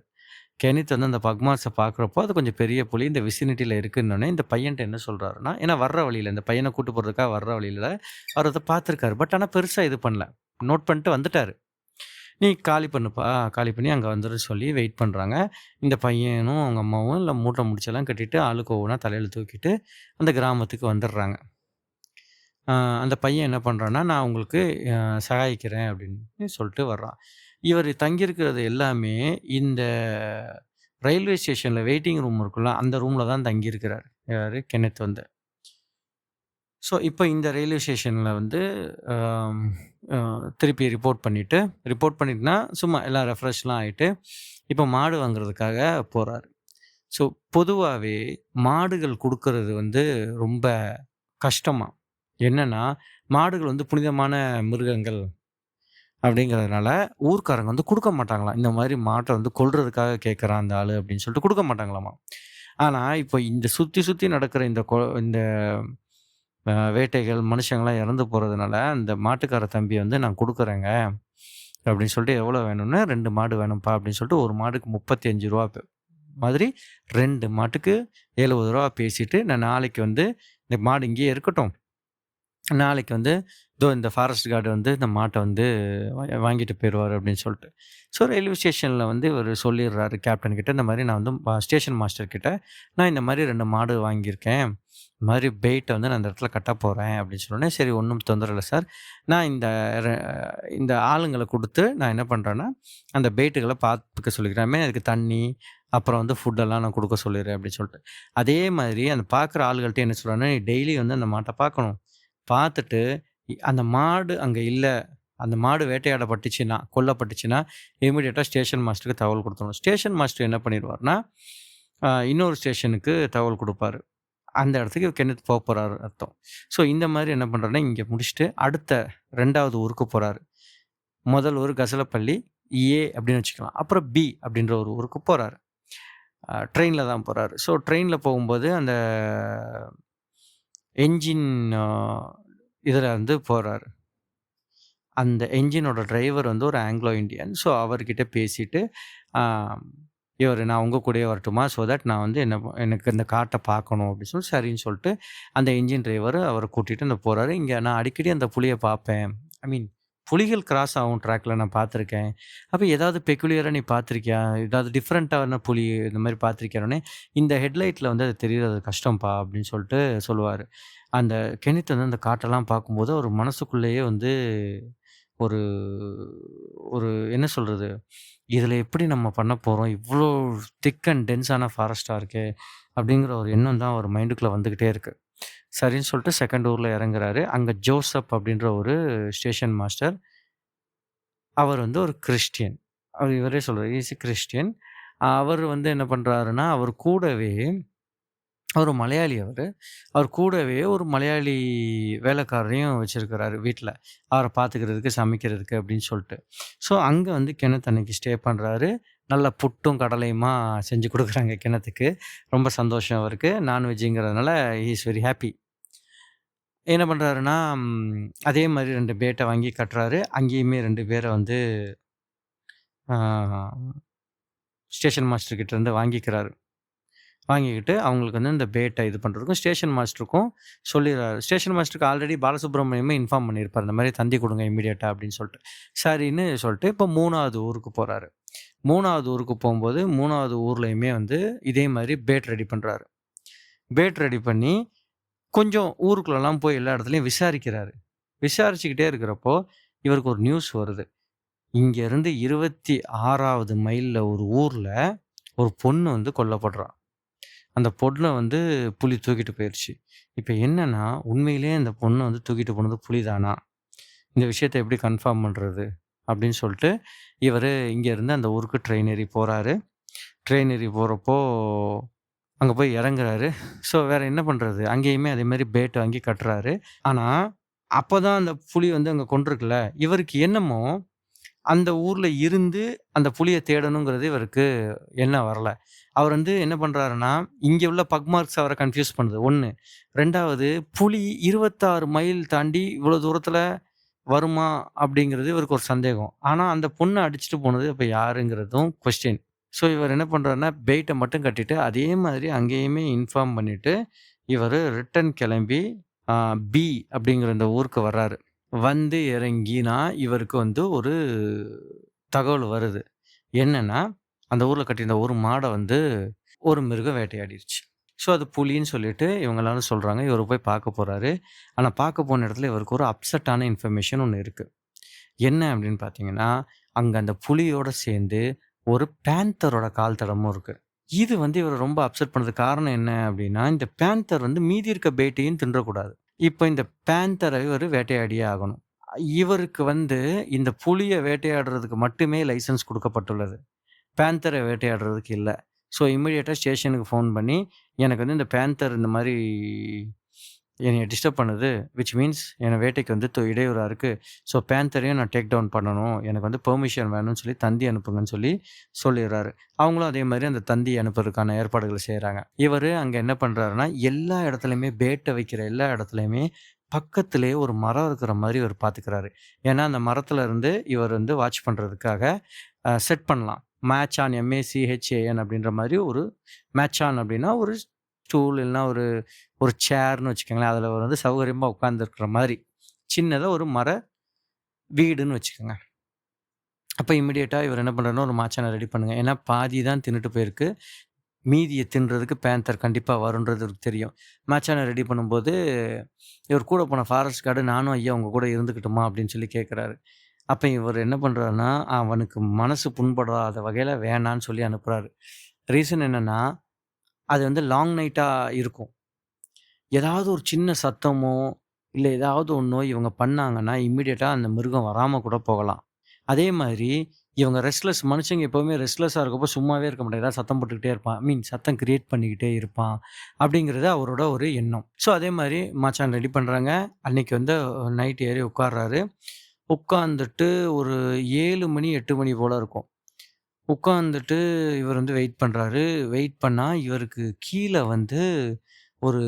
கெனித் வந்து அந்த பக் மார்க்ஸ பார்க்குறப்போ, அது கொஞ்சம் பெரிய புலி இந்த விசினிட்டில இருக்குன்னோனே, இந்த பையன்ட்ட என்ன சொல்றாருன்னா, ஏன்னா வர்ற வழியில இந்த பையன கூட்டு போறதுக்காக வர்ற வழியில அவர் அத பார்த்துருக்காரு. பட் ஆனா பெருசா இது பண்ணல. நோட் பண்ணிட்டு வந்துட்டாரு. "நீ காலி பண்ணுப்பா, காலி பண்ணி அங்க வந்துரு" சொல்லி வெயிட் பண்றாங்க. இந்த பையனும், அவங்க அம்மாவும் எல்லாம் மூட்டை முடிச்செல்லாம் கட்டிட்டு, ஆளுக்கு ஒவ்வொண்ணா தலையில தூக்கிட்டு அந்த கிராமத்துக்கு வந்துடுறாங்க. அ அந்த பையன் என்ன பண்றான்னா, "நான் உங்களுக்கு சகாயிக்கிறேன்" அப்படின்னு சொல்லிட்டு வர்றான். இவரு தங்கியிருக்கிறது எல்லாமே இந்த ரயில்வே ஸ்டேஷன்ல வெயிட்டிங் ரூம் இருக்குல்ல, அந்த ரூம்ல தான் தங்கியிருக்கிறாரு. யாரு? கென்னத் வந்து. ஸோ, இப்ப இந்த ரயில்வே ஸ்டேஷன்ல வந்து அம் அ திருப்பி ரிப்போர்ட் பண்ணிட்டுனா, சும்மா எல்லாம் ரெஃப்ரெஷ்லாம் ஆயிட்டு, இப்ப மாடு வாங்குறதுக்காக போறாரு. ஸோ, பொதுவாவே மாடுகள் குடுக்குறது வந்து ரொம்ப கஷ்டமாம். என்னன்னா, மாடுகள் வந்து புனிதமான மிருகங்கள் அப்படிங்கிறதுனால, ஊர்க்காரங்க வந்து குடுக்க மாட்டாங்களாம். இந்த மாரி மாட்ட வந்து கொல்றதுக்காக கேட்கறான் அந்த ஆளு அப்படின்னு சொல்லிட்டு குடுக்க மாட்டாங்களாமா. ஆனா, இப்போ இந்த சுத்தி சுத்தி நடக்கிற இந்த வேட்டைகள், மனுஷங்கலாம் இறந்து போறதுனால, அந்த மாட்டுக்கார தம்பி வந்து "நான் குடுக்குறேங்க" அப்படின்னு சொல்லிட்டு, "எவ்வளோ வேணும்னு?" "2 மாடு வேணும்ப்பா" அப்படின்னு சொல்லிட்டு, ஒரு மாடுக்கு ரூ. 35 மாதிரி 2 மாட்டுக்கு ரூ. 70 பேசிட்டு, "நான் நாளைக்கு வந்து இந்த மாடு இங்கேயே இருக்கட்டும். நாளைக்கு வந்து இதோ இந்த ஃபாரஸ்ட் கார்டு வந்து இந்த மாட்ட வந்து வாங்கிட்டு போயிருவாரு" அப்படின்னு சொல்லிட்டு. ஸோ ரயில்வே ஸ்டேஷன்ல வந்து இவரு சொல்லிடுறாரு கேப்டன் கிட்ட, இந்த மாரி நான் வந்து ஸ்டேஷன் மாஸ்டர் கிட்ட, "நான் இந்த மாரி 2 மாடு வாங்கியிருக்கேன். இந்த மாரி பெயிட்ட வந்து நான் இந்த இடத்துல கட்டப் போறேன்" அப்படின்னு சொன்னோனே, "சரி ஒண்ணும் தொந்தரவு இல்ல சார். நான் ரெ இந்த ஆளுங்கள குடுத்து நான் என்ன பண்றேன்னா, அந்த பெயிட்டுகள பார்த்துக்க சொல்லிக்கிறேன். ஐ மீன் அதுக்கு தண்ணி, அப்புறம் வந்து ஃபுட்டெல்லாம் நான் குடுக்க சொல்லிர்றேன்" அப்படின்னு சொல்லிட்டு. அதே மாதிரி அந்த பார்க்குற ஆளுகள்ட்ட என்ன சொல்றாருன்னா, "நீ டெய்லி வந்து அந்த மாட்ட பார்க்கணும். பார்த்துட்டு அந்த மாடு அங்க இல்ல. அந்த மாடு வேட்டையாடப்பட்டுச்சுன்னா, கொல்லப்பட்டுச்சுன்னா, இமிடியேட்டா ஸ்டேஷன் மாஸ்டருக்கு தகவல் குடுத்துறணும்." ஸ்டேஷன் மாஸ்டர் என்ன பண்ணிருவாருன்னா, இன்னொரு ஸ்டேஷனுக்கு தகவல் குடுப்பாரு. அந்த இடத்துக்கு கென்னத் போறாரு அர்த்தம். ஸோ இந்த மாரி என்ன பண்றாருன்னா, இங்க முடிச்சுட்டு அடுத்த 2வது ஊருக்கு போறாரு. முதல் ஊர் கசலப்பள்ளி, ஏ அப்படின்னு வச்சுக்கலாம். அப்புறம் பி அப்படின்ற ஒரு ஊருக்கு போறாரு. ட்ரெயின்ல தான் போறாரு. ஸோ ட்ரெயின்ல போகும்போது அந்த என்ஜின் அ இதுல வந்து போறாரு. அந்த என்ஜினோட டிரைவர் வந்து ஒரு ஆங்கிலோ இண்டியன். ஸோ அவர்கிட்ட பேசிட்டு, ஆ இவரு "நான் உங்க கூடயே வரட்டுமா? ஸோ தட் நான் வந்து எனக்கு இந்த காட்ட பார்க்கணும்" அப்படின்னு சொல்லி சரின்னு சொல்லிட்டு, அந்த என்ஜின் டிரைவரு அவர கூட்டிட்டு போறாரு. இங்க நான் அடிக்கடி அந்த புலிய பார்ப்பேன். ஐ மீன் புலிகள் கிராஸ் ஆகும் ட்ராக்ல நான் பார்த்துருக்கேன். அப்ப ஏதாவது பெக்குலியரா நீ பார்த்துருக்கியா? ஏதாவது டிஃபரண்டான புலி இந்த மாரி பார்த்துருக்கியான்னோனே, "இந்த ஹெட்லைட்ல வந்து அது தெரியறது கஷ்டம்ப்பா" அப்படின்னு சொல்லிட்டு சொல்லுவாரு. அந்த கெனித் வந்து அந்த காட்டெல்லாம் பார்க்கும்போது, அவர் மனசுக்குள்ளேயே வந்து ஒரு ஒரு என்ன சொல்றது? "இதில எப்படி நம்ம பண்ண போறோம்? இவ்ளோ திக் அண்ட் டென்ஸான ஃபாரஸ்ட்டா இருக்கே!" அப்படிங்கிற ஒரு எண்ணம் தான் அவர் மைண்டுக்குள்ள வந்துகிட்டே இருக்கு. சரின்னு சொல்லிட்டு 2ண்ட் ஊர்ல இறங்குறாரு. அங்க ஜோசப் அப்படின்ற ஒரு ஸ்டேஷன் மாஸ்டர். அவர் வந்து ஒரு கிறிஸ்டியன். இவரே சொல்றாரு. He is a Christian. அவரு வந்து என்ன பண்றாருன்னா, அவர் கூடவே அவரு மலையாளி அவரு. அவர் கூடவே ஒரு மலையாளி வேலைக்காரரையும் வச்சிருக்கிறாரு வீட்ல. அவர பார்த்துக்கிறதுக்கு, சமைக்கிறதுக்கு அப்படின்னு சொல்ட்டு. ஸோ அங்க வந்து கென்னத் அன்னைக்கு ஸ்டே பண்றாரு. நல்ல புட்டும், கடலையுமா செஞ்சு குடுக்குறாங்க கென்னத்துக்கு. ரொம்ப சந்தோஷம் அவருக்கு. நான்வெஜ்ஜுங்கிறதுனால ஹி இஸ் வெரி ஹேப்பி. என்ன பண்றாருன்னா, அதே மாரி 2 பேட்ட வாங்கி கட்டுறாரு. அங்கேயுமே 2 பேர வந்து ஆ ஸ்டேஷன் மாஸ்டர் கிட்ட இருந்து வாங்கிக்கிறாரு. வாங்கிக்கிட்டு அவங்களுக்கு வந்து இந்த பேட்ட இது பண்றதுக்கும் ஸ்டேஷன் மாஸ்டருக்கும் சொல்லிறாரு. ஸ்டேஷன் மாஸ்டருக்கு ஆல்ரெடி பாலசுப்ரமணியமே இன்ஃபார்ம் பண்ணியிருப்பாரு. இந்த மாரி தந்தி குடுங்க இம்மீடியட்டா அப்படின்னு சொல்ட்டு. சரின்னு சொல்ட்டு இப்போ 3வது ஊருக்கு போறாரு. 3வது ஊருக்கு போம்போது 3வது ஊர்லயுமே வந்து இதே மாரி பேட் ரெடி பண்றாரு. பேட் ரெடி பண்ணி கொஞ்சம் ஊருக்குள்ளலாம் போய் எல்லா இடத்துலயும் விசாரிக்கிறாரு. விசாரிச்சுக்கிட்டே இருக்கிறப்போ, இவருக்கு ஒரு நியூஸ் வருது. இங்கேருந்து 26வது மைல்ல ஒரு ஊர்ல ஒரு பொண்ணு வந்து கொல்லப்படுறா. அந்த பொண்ண வந்து புலி தூக்கிட்டு போயிருச்சு. இப்ப என்னன்னா, உண்மையிலேயே அந்த பொண்ண வந்து தூக்கிட்டு போனது புலிதானா? இந்த விஷயத்த எப்படி கன்ஃபார்ம் பண்றது? அப்படின்னு சொல்ட்டு, இவரு இங்கேருந்து அந்த ஊருக்கு ட்ரெயின் ஏறி போறாரு. ட்ரெயின் ஏறி போறப்போ, அங்க போய் இறங்குறாரு. ஸோ வேற என்ன பண்றது? அங்கேயுமே அதே மாரி பேட் வாங்கி கட்டுறாரு. ஆனா, அப்பதான் அந்த புலி வந்து அங்க கொன்றுக்குல்ல, இவருக்கு என்னமோ அந்த ஊர்ல இருந்து அந்த புலிய தேடணுங்கிறது இவருக்கு எண்ணம் வரல. அவர் வந்து என்ன பண்றாருன்னா, இங்க உள்ள பக் மார்க்ஸ் அவர கன்ஃப்யூஸ் பண்ணுது 1. 2வது புலி 26 மைல் தாண்டி இவ்வளோ தூரத்தில வருமா? அப்படிங்கிறது இவருக்கு ஒரு சந்தேகம். ஆனா அந்த பொண்ண அடிச்சுட்டு போனது அப்ப யாருங்கிறதும் கொஸ்டின். ஸோ இவர் என்ன பண்றாருன்னா, பெயிட்ட மட்டும் கட்டிட்டு அதே மாதிரி அங்கேயுமே இன்ஃபார்ம் பண்ணிட்டு, இவரு ரிட்டர்ன் கிளம்பி அ பி அப்படிங்கிற இந்த ஊருக்கு வர்றாரு. வந்து இறங்கினா, இவருக்கு வந்து ஒரு தகவல் வருது. என்னன்னா, அந்த ஊர்ல கட்டியிருந்த ஒரு மாட வந்து ஒரு மிருகம் வேட்டையாடிருச்சு. ஸோ, அது புலின்னு சொல்லிட்டு இவங்க எல்லாரும் சொல்றாங்க. இவரு போய் பார்க்க போறாரு. ஆனா, பார்க்க போன இடத்துல இவருக்கு ஒரு அப்செட்டான இன்ஃபர்மேஷன் ஒண்ணு இருக்கு. என்ன அப்படின்னு பார்த்தீங்கன்னா, அங்க அந்த புலியோட சேர்ந்து ஒரு பேந்தரோட கால் தடமும் இருக்கு. இது வந்து இவர ரொம்ப அப்செட் பண்ணதுக்கு காரணம் என்ன அப்படின்னா, இந்த பேந்தர் வந்து மீதி இருக்க பேட்டையும் தின்றக்கூடாது. இப்ப இந்த பேந்தர இவரு வேட்டையாடியே ஆகணும். இவருக்கு வந்து இந்த புலிய வேட்டையாடுறதுக்கு மட்டுமே லைசென்ஸ் குடுக்கப்பட்டுள்ளது. பேந்தர வேட்டையாடுறதுக்கு இல்ல. ஸோ இம்மீடியட்டா ஸ்டேஷனுக்கு ஃபோன் பண்ணி, எனக்கு வந்து இந்த பேந்தர் இந்த மாரி என்னைய டிஸ்டர்ப் பண்ணுது. விச் மீன்ஸ் என் வேட்டைக்கு வந்து இடையூறா இருக்கு. ஸோ பேந்தரையும் நான் டேக் டவுன் பண்ணணும். எனக்கு வந்து பெர்மிஷன் வேணும்னு சொல்லி தந்தி அனுப்புங்கன்னு சொல்லி சொல்லிர்றாரு. அவங்களும் அதே மாரி அந்த தந்தி அனுப்புறதுக்கான ஏற்பாடுகள செய்றாங்க. இவரு அங்க என்ன பண்றாருன்னா, எல்லா இடத்துலயுமே பேட்ட வைக்கிற எல்லா இடத்துலயுமே பக்கத்திலேயே ஒரு மரம் இருக்கிற மாரி இவரு பார்த்துக்கிறாரு. ஏன்னா, அந்த மரத்துல இருந்து இவர் வந்து வாட்ச் பண்றதுக்காக செட் பண்ணலாம். மேட்ச் ஆன் எம்ஏசிஹெச்ஏஎன் அப்படின்ற மாரி ஒரு மேட்ச் ஆன் அப்படின்னா, ஒரு ஸ்டூல் இல்லன்னா ஒரு ஒரு சேர்ன்னு வச்சுக்கோங்களேன். அதில அவர் வந்து சௌகரியமா உட்கார்ந்துருக்கிற மாரி, சின்னதா ஒரு மர வீடுன்னு வச்சுக்கோங்க. அப்ப இம்மீடியட்டா இவர் என்ன பண்றாருன்னா, ஒரு மாச்சான ரெடி பண்ணுங்க. ஏன்னா பாதி தான் தின்னுட்டு போயிருக்கு. மீதிய தின்றதுக்கு பேந்தர் கண்டிப்பா வரும்ன்றது இவருக்கு தெரியும். மாச்சான ரெடி பண்ணும்போது, இவர் கூட போன ஃபாரஸ்ட் கார்டு நானும் ஐயா உங்க கூட இருந்துக்கட்டுமா? அப்படின்னு சொல்லி கேட்குறாரு. அப்ப இவரு என்ன பண்றாருன்னா, அவனுக்கு மனசு புண்படாத வகையில வேணான்னு சொல்லி அனுப்புறாரு. ரீசன் என்னன்னா, அது வந்து லாங் நைட்டா இருக்கும். ஏதாவது ஒரு சின்ன சத்தமோ, இல்ல ஏதாவது ஒண்ணோ இவங்க பண்ணாங்கன்னா, இம்மீடியட்டா அந்த மிருகம் வராம கூட போகலாம். அதே மாதிரி இவங்க ரெஸ்ட்லெஸ் மனுஷங்க எப்பவுமே ரெஸ்ட்லெஸ்ஸா இருக்கப்போ சும்மாவே இருக்க மாட்டாங்க. ஏதாவது சத்தம் போட்டுக்கிட்டே இருப்பான். சத்தம் கிரியேட் பண்ணிக்கிட்டே இருப்பான். அப்படிங்கிறது அவரோட ஒரு எண்ணம். ஸோ அதே மாரி மச்சான் ரெடி பண்றாங்க. அன்னைக்கு வந்து நைட் ஏறி உட்கார்றாரு. உட்கார்ந்துட்டு ஒரு 7 மணி, 8 மணி போல இருக்கும். உட்கார்ந்துட்டு இவர் வந்து வெயிட் பண்றாரு. வெயிட் பண்ணா இவருக்கு கீழ வந்து ஒரு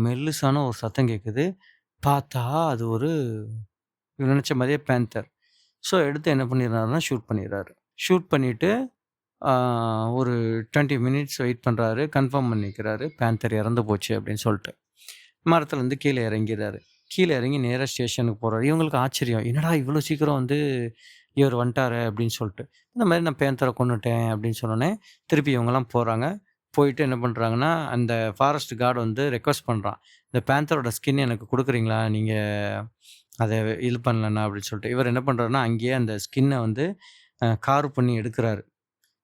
மெல்லிசான ஒரு சத்தம் கேட்குது. பார்த்தா அது ஒரு இவர் நெனச்ச மாரியே பேந்தர். ஸோ எடுத்து என்ன பண்ணிடுறாருன்னா, ஷூட் பண்ணிடுறாரு. ஷூட் பண்ணிட்டு ஆ ஒரு 20 மினிட்ஸ் வெயிட் பண்றாரு. கன்ஃபார்ம் பண்ணிக்கிறாரு. பேந்தர் இறந்து போச்சு அப்படின்னு சொல்ட்டு. மரத்துலருந்து கீழ இறங்கிறாரு. கீழ இறங்கி நேரா ஸ்டேஷனுக்கு போறாரு. இவங்களுக்கு ஆச்சரியம். என்னடா இவ்வளோ சீக்கிரம் வந்து இவர் வந்துட்டாரே அப்படின்னு சொல்ட்டு. இந்த மாரி நான் பேந்தர கொன்னுட்டேன் அப்படின்னு சொன்னோனே, திருப்பி இவங்கலாம் போறாங்க. போயிட்டு என்ன பண்றாங்கன்னா, அந்த ஃபாரஸ்ட் கார்ட் வந்து ரெக்வெஸ்ட் பண்றான். இந்த பேந்தரோட ஸ்கின் எனக்கு குடுக்குறீங்களா? நீங்க அத இது பண்ணலன்னா அப்படின்னு சொல்லிட்டு. இவர் என்ன பண்றாருன்னா, அங்கேயே அந்த ஸ்கின்ன வந்து கார்வ் பண்ணி எடுக்குறாரு.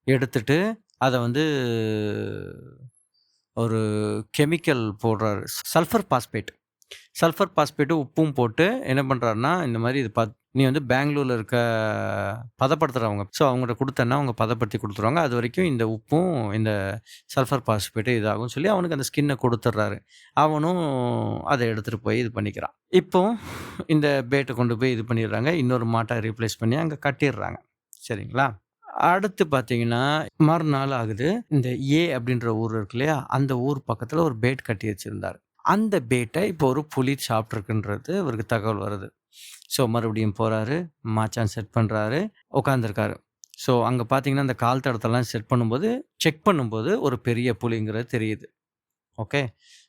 எடுத்துட்டு அத வந்து ஒரு கெமிக்கல் போடுறாரு. Sulphur phosphate. சல்ஃபர் பாஸ்பேட்டும், உப்பும் போட்டு என்ன பண்றாருன்னா, இந்த மாரி இது நீ வந்து பெங்களூர்ல இருக்க பதப்படுத்துறவங்க. ஸோ அவங்கட்ட குடுத்தேன்னா, அவங்க பதப்படுத்தி குடுத்துருவாங்க. அதுவரைக்கும் இந்த உப்பும், இந்த சல்ஃபர் பாஸ்பேட்டும் இதாகும்னு சொல்லி அவனுக்கு அந்த ஸ்கின்ன குடுத்துடுறாரு. அவனும் அத எடுத்துட்டு போய் இது பண்ணிக்கிறான். இப்போ இந்த பேட்ட கொண்டு போய் இது பண்ணிடுறாங்க. இன்னொரு மாட்ட ரீப்ளேஸ் பண்ணி அங்க கட்டிடுறாங்க. சரிங்களா? அடுத்து பார்த்தீங்கன்னா, மறுநாள் ஆகுது. இந்த அப்படின்ற ஊர் இருக்கு இல்லையா? அந்த ஊர் பக்கத்துல ஒரு பேட் கட்டி வச்சிருந்தாரு. அந்த பேட்ட இப்போ ஒரு புலி சாப்பிட்டுருக்குன்றது இவருக்கு தகவல் வருது. ஸோ மறுபடியும் போறாரு. மாச்சான் செட் பண்றாரு. உட்காந்துருக்காரு. ஸோ அங்க பார்த்தீங்கன்னா, அந்த கால் தடத்தெல்லாம் செக் பண்ணும்போது ஒரு பெரிய புலிங்கிறது தெரியுது. ஓகே.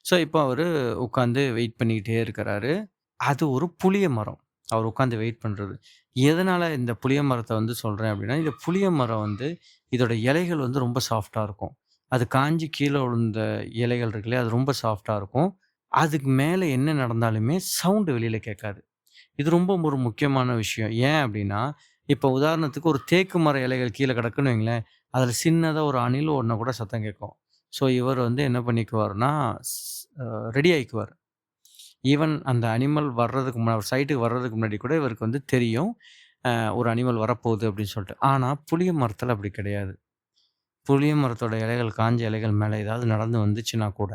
ஸோ இப்போ அவரு உட்காந்து வெயிட் பண்ணிக்கிட்டே இருக்கிறாரு. அது ஒரு புளிய மரம். அவர் உட்காந்து வெயிட் பண்றது. எதனால இந்த புளிய மரத்த வந்து சொல்றேன் அப்டின்னா, இந்த புளிய மரம் வந்து இதோட இலைகள் வந்து ரொம்ப சாஃப்ட்டா இருக்கும். அது காஞ்சு கீழ விழுந்த இலைகள் இருக்கு இல்லையா? அது ரொம்ப சாஃப்ட்டா இருக்கும். அதுக்கு மேல என்ன நடந்தாலுமே சவுண்ட் வெளியில கேட்காது. இது ரொம்ப ஒரு முக்கியமான விஷயம். ஏன் அப்டின்னா, இப்போ உதாரணத்துக்கு ஒரு தேக்கு மர இலைகள் கீழ கிடக்குன்னு வைங்களேன், அதில சின்னதா ஒரு அணில் ஓடுனா கூட சத்தம் கேட்கும். ஸோ இவர் வந்து என்ன பண்ணிக்குவாருன்னா, ஸ் அ ரெடி ஆயிக்குவாரு. ஈவன் அந்த அனிமல் வர்றதுக்கு சைட்டுக்கு வர்றதுக்கு முன்னாடி கூட இவருக்கு வந்து தெரியும். ஒரு அனிமல் வரப்போகுது அப்படின்னு சொல்லிட்டு. ஆனா புளிய மரத்தில அப்படி கிடையாது. புளிய மரத்தோட இலைகள் காஞ்ச இலைகள் மேல ஏதாவது நடந்து வந்துச்சுன்னா கூட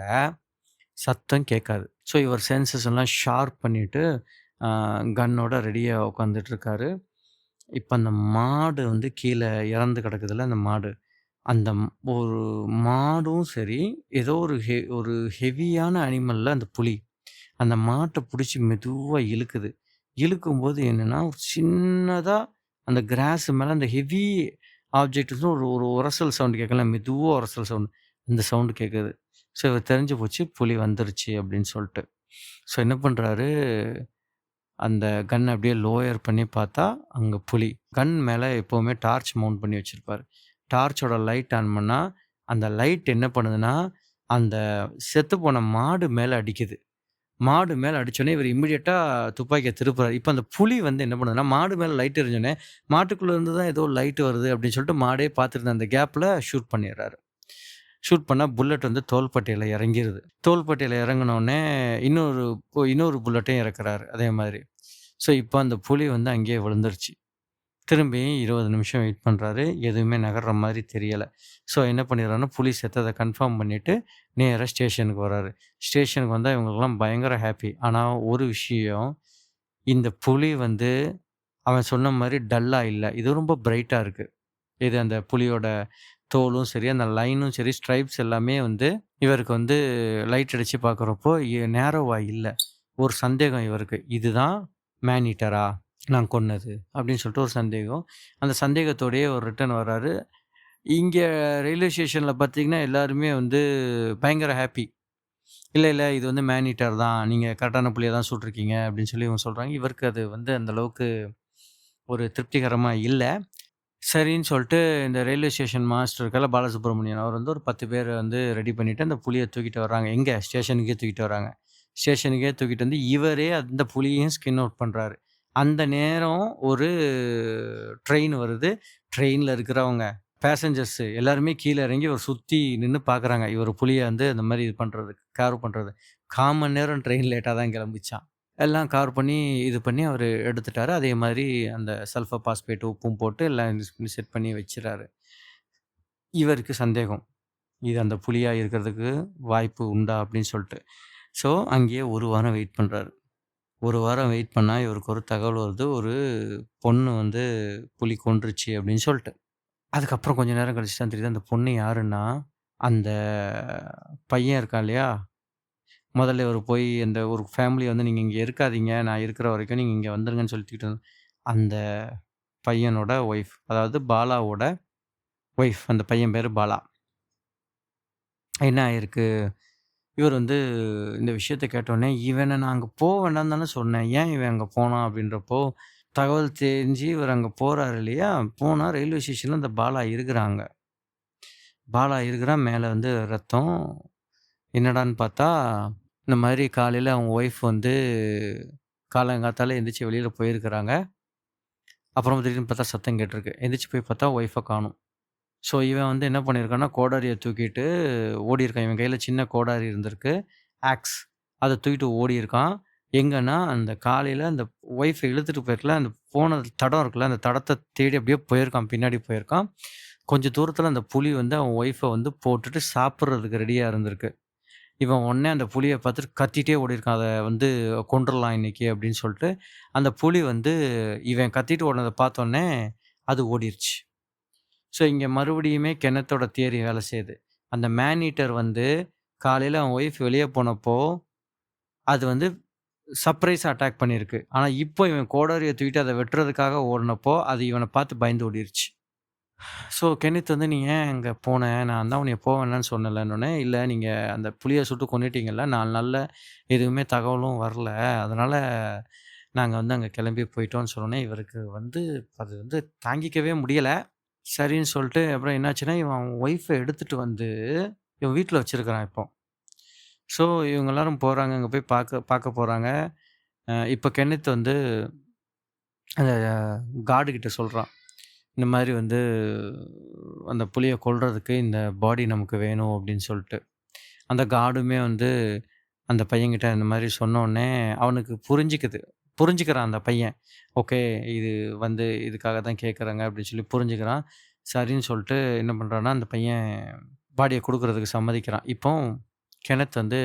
சத்தம் கேட்காது. ஸோ இவர் சென்சஸ் எல்லாம் ஷார்ப் பண்ணிட்டு அ கன்னோட ரெடியா உட்காந்துட்டு இருக்காரு. இப்ப அந்த மாடு வந்து கீழ இறந்து கிடக்குதுல்ல அந்த மாடு. அந்த ஒரு மாடும் சரி, ஏதோ ஒரு ஹெவியான அனிமல்ல அந்த புலி. அந்த மாட்ட புடிச்சு மெதுவா இழுக்குது. இழுக்கும்போது என்னன்னா, ஒரு சின்னதா அந்த கிராஸ் மேல அந்த ஹெவி ஆப்ஜெக்ட் வந்து ஒரு ஒரு உரசல் சவுண்ட் கேட்கல. மெதுவா உரசல் சவுண்ட். அந்த சவுண்ட் கேட்குது. ஸோ இவருக்கு தெரிஞ்சு போச்சு புலி வந்துருச்சு அப்படின்னு சொல்ட்டு. ஸோ என்ன பண்றாரு, அந்த கன்ன அப்படியே லோயர் பண்ணி பார்த்தா, அங்க புலி. கன் மேல எப்பவுமே டார்ச் மவுண்ட் பண்ணி வச்சிருப்பாரு. டார்ச்சோட லைட் ஆன் பண்ணா, அந்த லைட் என்ன பண்ணுதுன்னா, அந்த செத்துப்போன மாடு மேல அடிக்குது. மாடு மேல அடிச்சோனே, இவரு இம்மீடியட்டா துப்பாக்கிய திருப்புறாரு. இப்ப அந்த புலி வந்து என்ன பண்ணுதுன்னா, மாடு மேல லைட் எரிஞ்சோனே, மாட்டுக்குள்ள இருந்து தான் ஏதோ லைட் வருது அப்படின்னு சொல்லிட்டு மாடே பார்த்துட்டு இருந்த அந்த கேப்ல ஷூட் பண்ணிர்றாரு. ஷூட் பண்ணா புல்லட் வந்து தோள்பட்டையில இறங்கிருது. தோள்பட்டையில இறங்குனோனே இன்னொரு புல்லட்டையும் இறக்குறாரு அதே மாதிரி. ஸோ, இப்ப அந்த புலி வந்து அங்கேயே விழுந்துருச்சு. திரும்பி 20 நிமிஷம் வெயிட் பண்றாரு. எதுவுமே நகர்ற மாரி தெரியல. ஸோ, என்ன பண்ணிடுறாருன்னா, புலி செத்தத கன்ஃபார்ம் பண்ணிட்டு, நேரா ஸ்டேஷனுக்கு வராரு. ஸ்டேஷனுக்கு வந்தா இவங்களுக்கெல்லாம் பயங்கர ஹேப்பி. ஆனா ஒரு விஷயம், இந்த புலி வந்து அவன் சொன்ன மாரி டல்லா இல்ல. இது ரொம்ப பிரைட்டா இருக்கு. இது அந்த புலியோட தோலும் சரி, அந்த லைனும் சரி, ஸ்ட்ரைப்ஸ் எல்லாமே வந்து இவருக்கு வந்து லைட் அடிச்சு பார்க்குறப்போ நேரோவா இல்ல. ஒரு சந்தேகம் இவருக்கு. இதுதான் மேன் ஈட்டரா? நான் கொன்னது. அப்படின்னு சொல்லிட்டு ஒரு சந்தேகம். அந்த சந்தேகத்தோடயே அவர் ரிட்டர்ன் வராரு. இங்க ரயில்வே ஸ்டேஷன்ல பார்த்தீங்கன்னா, எல்லாருமே வந்து பயங்கர ஹேப்பி. இல்ல, இல்ல இது வந்து மேன் ஈட்டர் தான். நீங்க கரெக்ட்டான புலிய தான் சுட்ருக்கீங்க அப்படின்னு சொல்லி இவங்க சொல்றாங்க. இவருக்கு அது வந்து அந்த அளவுக்கு ஒரு திருப்திகரமா இல்ல. சரின்னு சொல்ட்டு இந்த ரயில்வே ஸ்டேஷன் மாஸ்டர் இருக்கார்ல பாலசுப்ரமணியன், அவர் வந்து ஒரு 10 பேர வந்து ரெடி பண்ணிட்டு அந்த புலிய தூக்கிட்டு வர்றாங்க. எங்க? ஸ்டேஷனுக்கே தூக்கிட்டு வர்றாங்க. ஸ்டேஷனுக்கே தூக்கிட்டு வந்து இவரே அந்த புலியையும் ஸ்கின் அவுட் பண்றாரு. அந்த நேரம் ஒரு ட்ரெயின் வருது. ட்ரெயின்ல இருக்கிறவங்க பேசஞ்சர்ஸ் எல்லாருமே கீழ இறங்கி ஒரு சுத்தி நின்னு பார்க்குறாங்க. இவரு புலிய வந்து அந்த மாரி இது பண்றதுக்கு, கார்வ் பண்றது. 1/4 மணி நேரம் ட்ரெயின் லேட்டா தான் கிளம்பிச்சாம். எல்லாம் கவர் பண்ணி, இது பண்ணி அவரு எடுத்துட்டாரு. அதே மாரி அந்த சல்ஃபர் பாஸ்பேட் உப்பும் போட்டு எல்லாம் செட் பண்ணி வச்சுறாரு. இவருக்கு சந்தேகம். இது அந்த புலியா இருக்கிறதுக்கு வாய்ப்பு உண்டா? அப்படின்னு சொல்ட்டு. ஸோ, அங்கேயே 1 வாரம் வெயிட் பண்றாரு. 1 வாரம் வெயிட் பண்ணா இவருக்கு ஒரு தகவல் வருது. ஒரு பொண்ணு வந்து புலி கொன்றுச்சு அப்படின்னு சொல்ட்டு. அதுக்கப்புறம் கொஞ்ச நேரம் கழிச்சு தான் தெரியுது அந்த பொண்ணு யாருன்னா, அந்த பையன் இருக்கான் இல்லையா? முதல்ல இவரு போய் அந்த ஒரு ஃபேமிலிய வந்து நீங்க இங்க இருக்காதீங்க. நான் இருக்கிற வரைக்கும் நீங்க இங்க வந்துருங்கன்னு சொல்லி தூக்கிட்டு அந்த பையனோட ஒய்ஃப். அதாவது பாலாவோட ஒய்ஃப். அந்த பையன் பேரு பாலா. என்ன ஆயிருக்கு? இவர் வந்து இந்த விஷயத்த கேட்டோனே, "இவன நான் அங்க போ வேண்டான்னு தானே சொன்னேன். ஏன் இவன் அங்க போனான்?" அப்படின்றப்போ, தகவல் தெரிஞ்சு இவர் அங்க போறாரு இல்லையா? போனா ரயில்வே ஸ்டேஷன்ல அந்த பாலா இருக்கிறாங்க. பாலா இருக்கிறான். மேல வந்து ரத்தம். என்னடான்னு பார்த்தா, இந்த மாரி காலையில அவங்க ஒய்ஃப் வந்து காலங்காத்தால எந்திரிச்சு வெளியில போயிருக்கிறாங்க. அப்புறம் திடீர்னு பார்த்தா சத்தம் கேட்டிருக்கு. எந்திரிச்சு போய் பார்த்தா ஒய்ஃப காணோம். ஸோ, இவன் வந்து என்ன பண்ணியிருக்கான்னா, கோடாரிய தூக்கிட்டு ஓடியிருக்கான். இவன் கையில சின்ன கோடாரி இருந்திருக்கு. ஆக்ஸ். அத தூக்கிட்டு ஓடியிருக்கான். எங்கன்னா, அந்த காலையில அந்த ஒய்ஃப இழுத்துட்டு போயிருக்கல, அந்த போன தடம் இருக்குல்ல, அந்த தடத்த தேடி அப்படியே போயிருக்கான். பின்னாடி போயிருக்கான். கொஞ்சம் தூரத்தில அந்த புலி வந்து அவன் ஒய்ஃப வந்து போட்டுட்டு சாப்பிடுறதுக்கு ரெடியா இருந்திருக்கு. இவன் உடனே அந்த புலிய பார்த்துட்டு கத்திட்டே ஓடியிருக்கான். அத வந்து கொன்றுடலாம் இன்னைக்கு அப்படின்னு சொல்லிட்டு. அந்த புலி வந்து இவன் கத்திட்டு ஓடுனத பார்த்தோனே, அது ஓடிருச்சு. ஸோ, இங்க மறுபடியுமே கென்னத்தோட தியரி வேலை செய்யுது. அந்த மேன் ஈட்டர் வந்து காலையில அவன் ஒய்ஃப் வெளிய போனப்போ, அது வந்து சர்ப்ரைஸா அட்டாக் பண்ணியிருக்கு. ஆனா, இப்போ இவன் கோடாரிய தூக்கிட்டு அத வெட்டுறதுக்காக ஓடுனப்போ, அது இவன பார்த்து பயந்து ஓடிருச்சு. ஸோ, கென்னத் வந்து "நீ ஏன் அங்க போன? நான் தான் உன்னைய போ வேணான்னு சொன்னேன்லன்னோனே." "இல்ல நீங்க அந்த புலிய சுட்டு கொன்னுட்டீங்கல்ல, 4 நாள்ல எதுவுமே தகவலும் வரல. அதனால நாங்க வந்து அங்க கிளம்பி போயிட்டோம்ன்னு" சொன்னோனே, இவருக்கு வந்து அது வந்து தாங்கிக்கவே முடியல. சரின்னு சொல்ட்டு அப்புறம் என்னாச்சுன்னா, இவன் அவன் ஒய்ஃப எடுத்துட்டு வந்து இவன் வீட்ல வச்சிருக்கிறான் இப்போ. ஸோ, இவங்க எல்லாரும் போறாங்க. அங்க போய் பாக்க போறாங்க. இப்ப கென்னத் வந்து அந்த கார்டு கிட்ட சொல்றான். இந்த மாரி வந்து அந்த புலிய கொல்றதுக்கு இந்த பாடி நமக்கு வேணும் அப்படின்னு சொல்ட்டு. அந்த கார்டுமே வந்து அந்த பையன்கிட்ட இந்த மாரி சொன்னோனே, அவனுக்கு புரிஞ்சுக்கிறான் அந்த பையன். ஓகே இது வந்து இதுக்காக தான் கேட்குறாங்க அப்படின்னு சொல்லி புரிஞ்சுக்கிறான். சரின்னு சொல்ட்டு என்ன பண்றான்னா, அந்த பையன் பாடிய குடுக்குறதுக்கு சம்மதிக்கிறான். இப்போ கென்னத் வந்து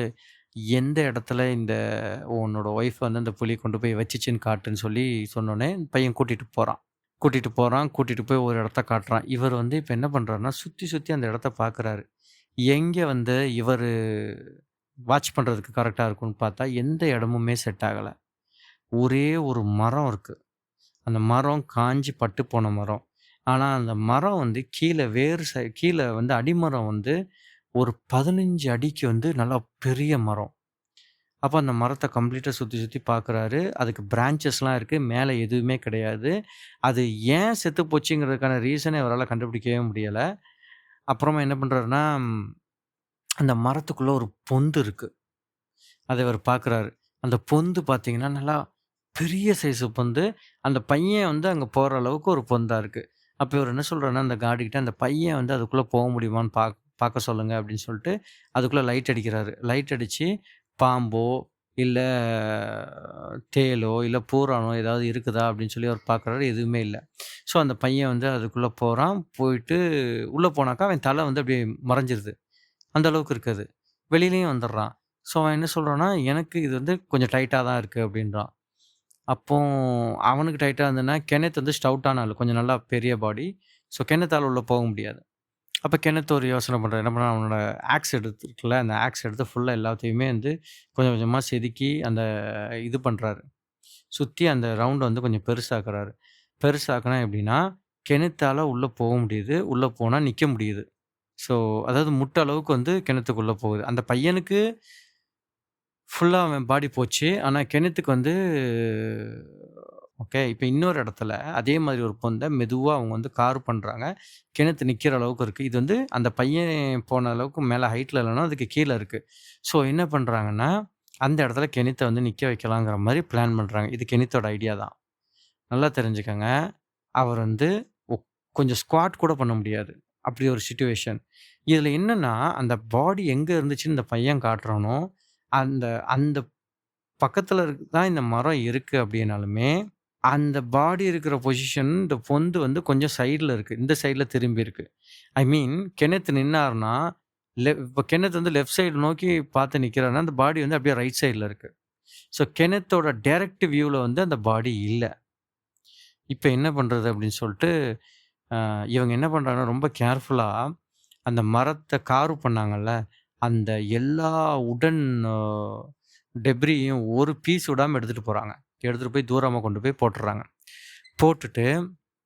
எந்த இடத்துல இந்த உன்னோட ஒய்ஃப் வந்து அந்த புலி கொண்டு போய் வச்சுச்சுன்னு காட்டுன்னு சொல்லி சொன்னோனே, பையன் கூட்டிட்டு போறான். கூட்டிட்டு போய் ஒரு இடத்த காட்டுறான். இவர் வந்து இப்ப என்ன பண்றாருன்னா, சுத்தி சுத்தி அந்த இடத்த பார்க்குறாரு. எங்க வந்து இவரு வாட்ச் பண்றதுக்கு கரெக்ட்டா இருக்கும்ன்னு பார்த்தா, எந்த இடமுமே செட் ஆகல. ஒரே ஒரு மரம் இருக்கு. அந்த மரம் காஞ்சு பட்டு போன மரம். ஆனா, அந்த மரம் வந்து கீழ வந்து அடிமரம் வந்து ஒரு 15 அடிக்கு வந்து நல்லா பெரிய மரம். அப்ப அந்த மரத்த கம்ப்ளீட்டா சுத்தி சுத்தி பார்க்குறாரு. அதுக்கு பிரான்ச்சஸ்லாம் இருக்கு. மேல எதுவுமே கிடையாது. அது ஏன் செத்து போச்சுங்கிறதுக்கான ரீசனே அவரால கண்டுபிடிக்கவே முடியல. அப்புறமா என்ன பண்றாருன்னா, அந்த மரத்துக்குள்ள ஒரு பொந்து இருக்கு. அத இவரு பார்க்குறாரு. அந்த பொந்து பார்த்தீங்கன்னா, நல்லா பெரிய சைஸு பொந்து. அந்த பையன் வந்து அங்க போற அளவுக்கு ஒரு பொந்தா இருக்கு. அப்ப இவரு என்ன சொல்றாருன்னா, அந்த கார்டு கிட்ட அந்த பையன் வந்து அதுக்குள்ள போ முடியுமான்னு பார்க்க சொல்லுங்க அப்படின்னு சொல்லிட்டு, அதுக்குள்ள லைட் அடிக்கிறாரு. லைட் அடிச்சு பாம்போ, இல்ல தேளோ, இல்ல பூரானோ ஏதாவது இருக்குதா அப்படின்னு சொல்லி அவர் பார்க்குறாரு. எதுவுமே இல்ல. ஸோ அந்த பையன் வந்து அதுக்குள்ள போறான். போயிட்டு உள்ள போனாக்கா அவன் தலை வந்து அப்படியே மறைஞ்சிருது. அந்த அளவுக்கு இருக்கு அது. வெளியிலயும் வந்துடுறான். ஸோ அவன் என்ன சொல்றான்னா, "எனக்கு இது வந்து கொஞ்சம் டைட்டா தான் இருக்கு" அப்படின்றான். அப்போ அவனுக்கு டைட்டா இருந்ததுன்னா, கென்னத் வந்து ஸ்டவுட்டான ஆளு. கொஞ்சம் நல்லா பெரிய பாடி. ஸோ கென்னத்தால உள்ள போக முடியாது. அப்ப கென்னத் ஒரு யோசனை பண்றான். என்ன பண்றான், அவனோட ஆக்ஸ் இருக்குல்ல, அந்த ஆக்ஸ் எடுத்து ஃபுல்லா எல்லாத்தையுமே வந்து கொஞ்சம் கொஞ்சமா செதுக்கி அந்த இது பண்றாரு. சுத்தி அந்த ரவுண்ட வந்து கொஞ்சம் பெருசாக்குறாரு. பெருசாக்குனா எப்படின்னா, கென்னத்தால உள்ள போக முடியுது. உள்ள போனா நிக்க முடியுது. ஸோ அதாவது முட்ட அளவுக்கு வந்து கிணத்துக்குள்ள போகுது. அந்த பையனுக்கு ஃபுல்லா அவன் பாடி போச்சு. ஆனா கிணத்துக்கு வந்து ஓகே. இப்ப இன்னொரு இடத்துல அதே மாதிரி ஒரு பொந்த மெதுவா அவங்க வந்து கார் பண்றாங்க. கிணத்து நிக்கிற அளவுக்கு இருக்கு. இது வந்து அந்த பையன் போன அளவுக்கு மேல ஹைட்ல இல்லன்னா, அதுக்கு கீழ இருக்கு. ஸோ என்ன பண்றாங்கன்னா, அந்த இடத்துல கெனித்த வந்து நிக்க வைக்கலாங்கிற மாரி பிளான் பண்றாங்க. இது கெனித்தோட ஐடியா தான். நல்லா தெரிஞ்சுக்கங்க. அவர் வந்து ஒ கொஞ்சம் ஸ்குவாட் கூட பண்ண முடியாது. அப்படி ஒரு சிச்சுவேஷன். இதுல என்னன்னா, அந்த பாடி எங்க இருந்துச்சுன்னு இந்த பையன் காட்டுறானோ, அந்த அந்த பக்கத்துல தான் இந்த மரம் இருக்கு அப்படின்னாலுமே, அந்த பாடி இருக்கிற பொசிஷன் இந்த பொந்து வந்து கொஞ்சம் சைடுல இருக்கு. இந்த சைடுல திரும்பி இருக்கு. ஐ மீன் கென்னத் நின்னாருன்னா, இப்ப கென்னத் வந்து லெஃப்ட் சைடு நோக்கி பார்த்து நிக்கிறாருன்னா, அந்த பாடி வந்து அப்படியே ரைட் சைடுல இருக்கு. ஸோ கென்னத்தோட டைரக்ட் வியூல வந்து அந்த பாடி இல்ல. இப்ப என்ன பண்றது அப்படின்னு சொல்ட்டு இவங்க என்ன பண்றாங்கன்னா, ரொம்ப கேர்ஃபுல்லா அந்த மரத்த கார்வ் பண்ணாங்கல்ல, அந்த எல்லா உடன் அ டெப்ரியும் ஒரு பீஸ் விடாம எடுத்துட்டு போறாங்க. எடுத்துட்டு போய் தூரமா கொண்டு போய் போட்டுர்றாங்க. போட்டுட்டு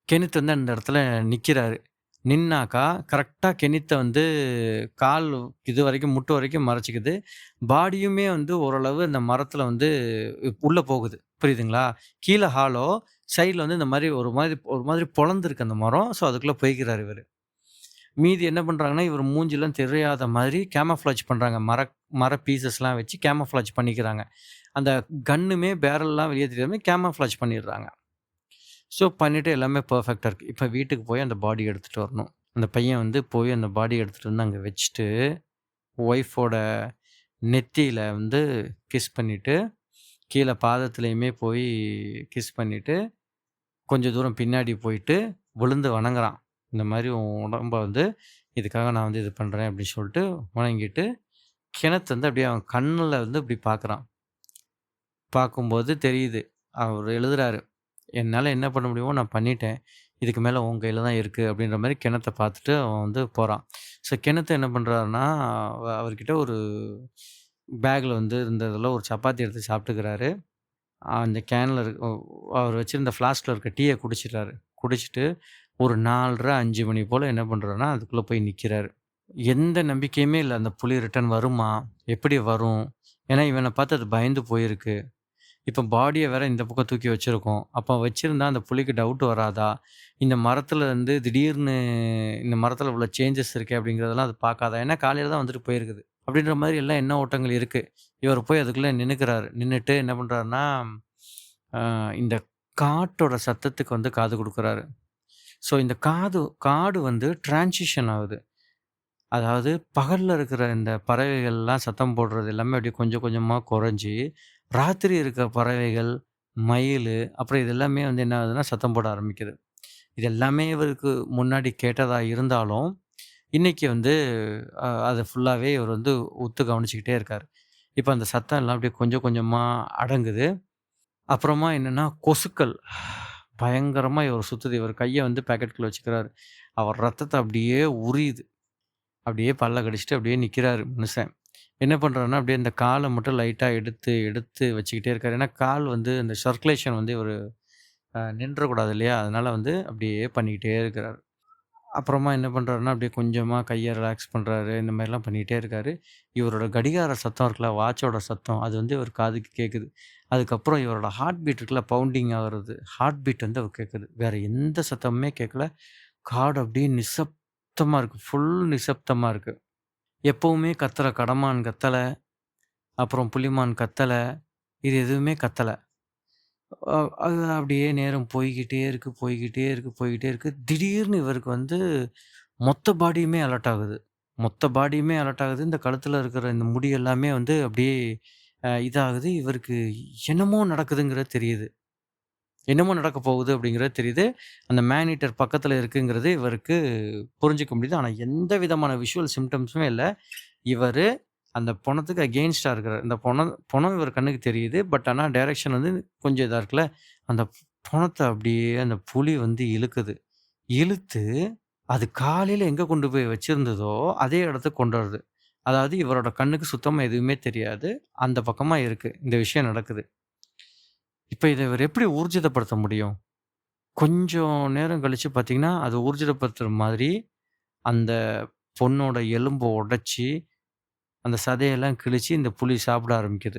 கெனித் வந்து அந்த இடத்துல நிக்கிறாரு. நின்னாக்கா, கரெக்ட்டா கெனித்த வந்து கால் இதுவரைக்கும் முட்டு வரைக்கும் மறைச்சுக்குது. பாடியுமே வந்து ஓரளவு அந்த மரத்துல வந்து உள்ள போகுது. புரியுதுங்களா? கீழ ஹாலோ, சைடுல வந்து இந்த மாரி ஒரு மாதிரி பொளந்திருக்கு அந்த மரம். ஸோ, அதுக்குள்ள போய்க்கிறாரு இவரு. மீதி என்ன பண்றாங்கன்னா, இவரு மூஞ்சிலாம் தெரியாத மாதிரி கேமஃப்ளாஜ் பண்றாங்க. மர பீசஸ்லாம் வச்சு கேமஃப்ளாஜ் பண்ணிக்கிறாங்க. அந்த கன்னுமே பேரல்லாம் வெளிய தெரியாம கேமஃப்ளாஜ் பண்ணிடுறாங்க. ஸோ, பண்ணிட்டு எல்லாமே பெர்ஃபெக்ட்டா இருக்கு. இப்ப வீட்டுக்கு போய் அந்த பாடி எடுத்துட்டு வரணும். அந்த பையன் வந்து போய் அந்த பாடி எடுத்துட்டு வந்து அங்க வச்சுட்டு, ஒய்ஃபோட நெத்தியில வந்து கிஸ் பண்ணிட்டு, கீழ பாதத்திலயுமே போய் கிஸ் பண்ணிட்டு, கொஞ்சம் தூரம் பின்னாடி போயிட்டு விழுந்து வணங்குறான். இந்த மாரி உன் உடம்ப வந்து இதுக்காக நான் வந்து இது பண்றேன் அப்படின்னு சொல்லிட்டு வணங்கிட்டு, கிணத்த வந்து அப்படியே அவன் கண்ணுல வந்து இப்படி பார்க்குறான். பார்க்கும்போது தெரியுது. அவரு எழுதுறாரு. என்னால என்ன பண்ண முடியுமோ நான் பண்ணிட்டேன். இதுக்கு மேல உன் கையில தான் இருக்கு அப்படின்ற மாரி கிணத்த பார்த்துட்டு அவன் வந்து போறான். ஸோ கிணத்த என்ன பண்றாருன்னா, அவர்கிட்ட ஒரு பேக்ல வந்து இருந்ததுல ஒரு சப்பாத்தி எடுத்து சாப்பிட்டுக்கிறாரு. அந்த கேன்ல அவர் வச்சிருந்த ஃப்ளாஸ்க்ல இருக்க டீய குடிச்சிட்டாரு. குடிச்சிட்டு ஒரு 4:30, 5 மணி போல என்ன பண்றாருன்னா, அதுக்குள்ள போய் நிக்கிறாரு. எந்த நம்பிக்கையுமே இல்ல. அந்த புலி ரிட்டர்ன் வருமா? எப்படி வரும்? ஏன்னா இவன பார்த்து அது பயந்து போயிருக்கு. இப்ப பாடிய வேற இந்த பக்கம் தூக்கி வச்சிருக்கோம். அப்ப வச்சிருந்தா அந்த புலிக்கு டவுட் வராதா? இந்த மரத்துல வந்து திடீர்னு இந்த மரத்துல இவ்வளோ சேஞ்சஸ் இருக்கே அப்படிங்கிறதெல்லாம் அது பார்க்காதா? ஏன்னா காலையில தான் வந்துட்டு போயிருக்குது. அப்படின்ற மாரி எல்லாம் எண்ண ஓட்டங்கள் இருக்கு. இவர் போய் அதுக்குள்ள நின்னுக்கிறாரு. நின்னுட்டு என்ன பண்றாருன்னா, அ இந்த காட்டோட சத்தத்துக்கு வந்து காது குடுக்குறாரு. ஸோ இந்த காடு வந்து டிரான்சிஷன் ஆகுது. அதாவது பகல்ல இருக்கிற இந்த பறவைகள்லாம் சத்தம் போடுறது எல்லாமே அப்படியே கொஞ்சம் கொஞ்சமா குறைஞ்சு, ராத்திரி இருக்க பறவைகள், மயிலு, அப்புறம் இது எல்லாமே வந்து என்ன ஆகுதுன்னா சத்தம் போட ஆரம்பிக்குது. இது எல்லாமே இவருக்கு முன்னாடி கேட்டதா இருந்தாலும், இன்னைக்கு வந்து அத ஃபுல்லாவே இவர் வந்து உத்து கவனிச்சுக்கிட்டே இருக்காரு. இப்ப அந்த சத்தம் எல்லாம் அப்படியே கொஞ்சம் கொஞ்சமா அடங்குது. அப்புறமா என்னன்னா கொசுக்கள் பயங்கரமா இவர சுத்துது. இவர் கைய வந்து பாக்கெட்குள்ள வச்சுக்கிறாரு. அவர் ரத்தத்த அப்படியே உரியுது. அப்படியே பல்ல கடிச்சுட்டு அப்படியே நிக்கிறாரு மனுஷன். என்ன பண்றாருன்னா, அப்படியே இந்த கால மட்டும் லைட்டா எடுத்து, எடுத்து வச்சுக்கிட்டே இருக்காரு. ஏன்னா, கால் வந்து இந்த சர்க்குலேஷன் வந்து இவரு நின்றக்கூடாது இல்லையா? அதனால வந்து அப்படியே பண்ணிக்கிட்டே இருக்கிறாரு. அப்புறமா என்ன பண்றாருன்னா, அப்படியே கொஞ்சமா கைய ரிலாக்ஸ் பண்றாரு. இந்த மாரிலாம் பண்ணிட்டே இருக்காரு. இவரோட கடிகார சத்தம் இருக்குல்ல, வாட்சோட சத்தம், அது வந்து இவர் காதுக்கு கேட்குது. அதுக்கப்புறம் இவரோட ஹார்ட் பீட் இருக்குல்ல, பவுண்டிங் ஆகுறது. ஹார்ட் பீட் வந்து அவருக்கு கேட்குது. வேற எந்த சத்தமுமே கேட்கல. காடு அப்படியே நிசப்தமா இருக்கு. ஃபுல் நிசப்தமா இருக்கு. எப்பவுமே கத்துற கடமான் கத்தல. அப்புறம் புள்ளிமான் கத்தல. இது எதுவுமே கத்தல. அ அது அப்படியே நேரம் போய்க்கிட்டே இருக்கு, போய்க்கிட்டே இருக்கு, போய்க்கிட்டே இருக்கு. திடீர்னு இவருக்கு வந்து மொத்த பாடியுமே அலர்ட் ஆகுது. மொத்த பாடியுமே அலர்ட் ஆகுது. இந்த கழுத்துல இருக்கிற இந்த முடி எல்லாமே வந்து அப்படியே இதாகுது. இவருக்கு என்னமோ நடக்குதுங்கிறது தெரியுது. என்னமோ நடக்க போகுது அப்படிங்கிறது தெரியுது. அந்த மேன் ஈட்டர் பக்கத்துல இருக்குங்கிறது இவருக்கு புரிஞ்சுக்க முடியுது. ஆனா எந்த விதமான விஷுவல் சிம்ப்டம்ஸுமே இல்ல. இவரு அந்த பொணத்துக்கு அகெயின்ஸ்டா இருக்கிறாரு. இந்த பொணம் இவர் கண்ணுக்கு தெரியுது. பட் ஆனா டைரக்ஷன் வந்து கொஞ்சம் இதா இருக்குல்ல. அந்த பொணத்த அப்படியே அந்த புலி வந்து இழுக்குது. இழுத்து அது காலையில எங்க கொண்டு போய் வச்சிருந்ததோ, அதே இடத்துக்கு கொண்டு வருது. அதாவது இவரோட கண்ணுக்கு சுத்தமா எதுவுமே தெரியாது. அந்த பக்கமா இருக்கு. இந்த விஷயம் நடக்குது. இப்ப இத இவரு எப்படி ஊர்ஜிதப்படுத்த முடியும்? கொஞ்சம் நேரம் கழிச்சு பார்த்தீங்கன்னா, அது ஊர்ஜிதப்படுத்துற மாதிரி அந்த பொண்ணோட எலும்ப உடைச்சு, அந்த சதையெல்லாம் கிழிச்சு இந்த புலி சாப்பிட ஆரம்பிக்குது.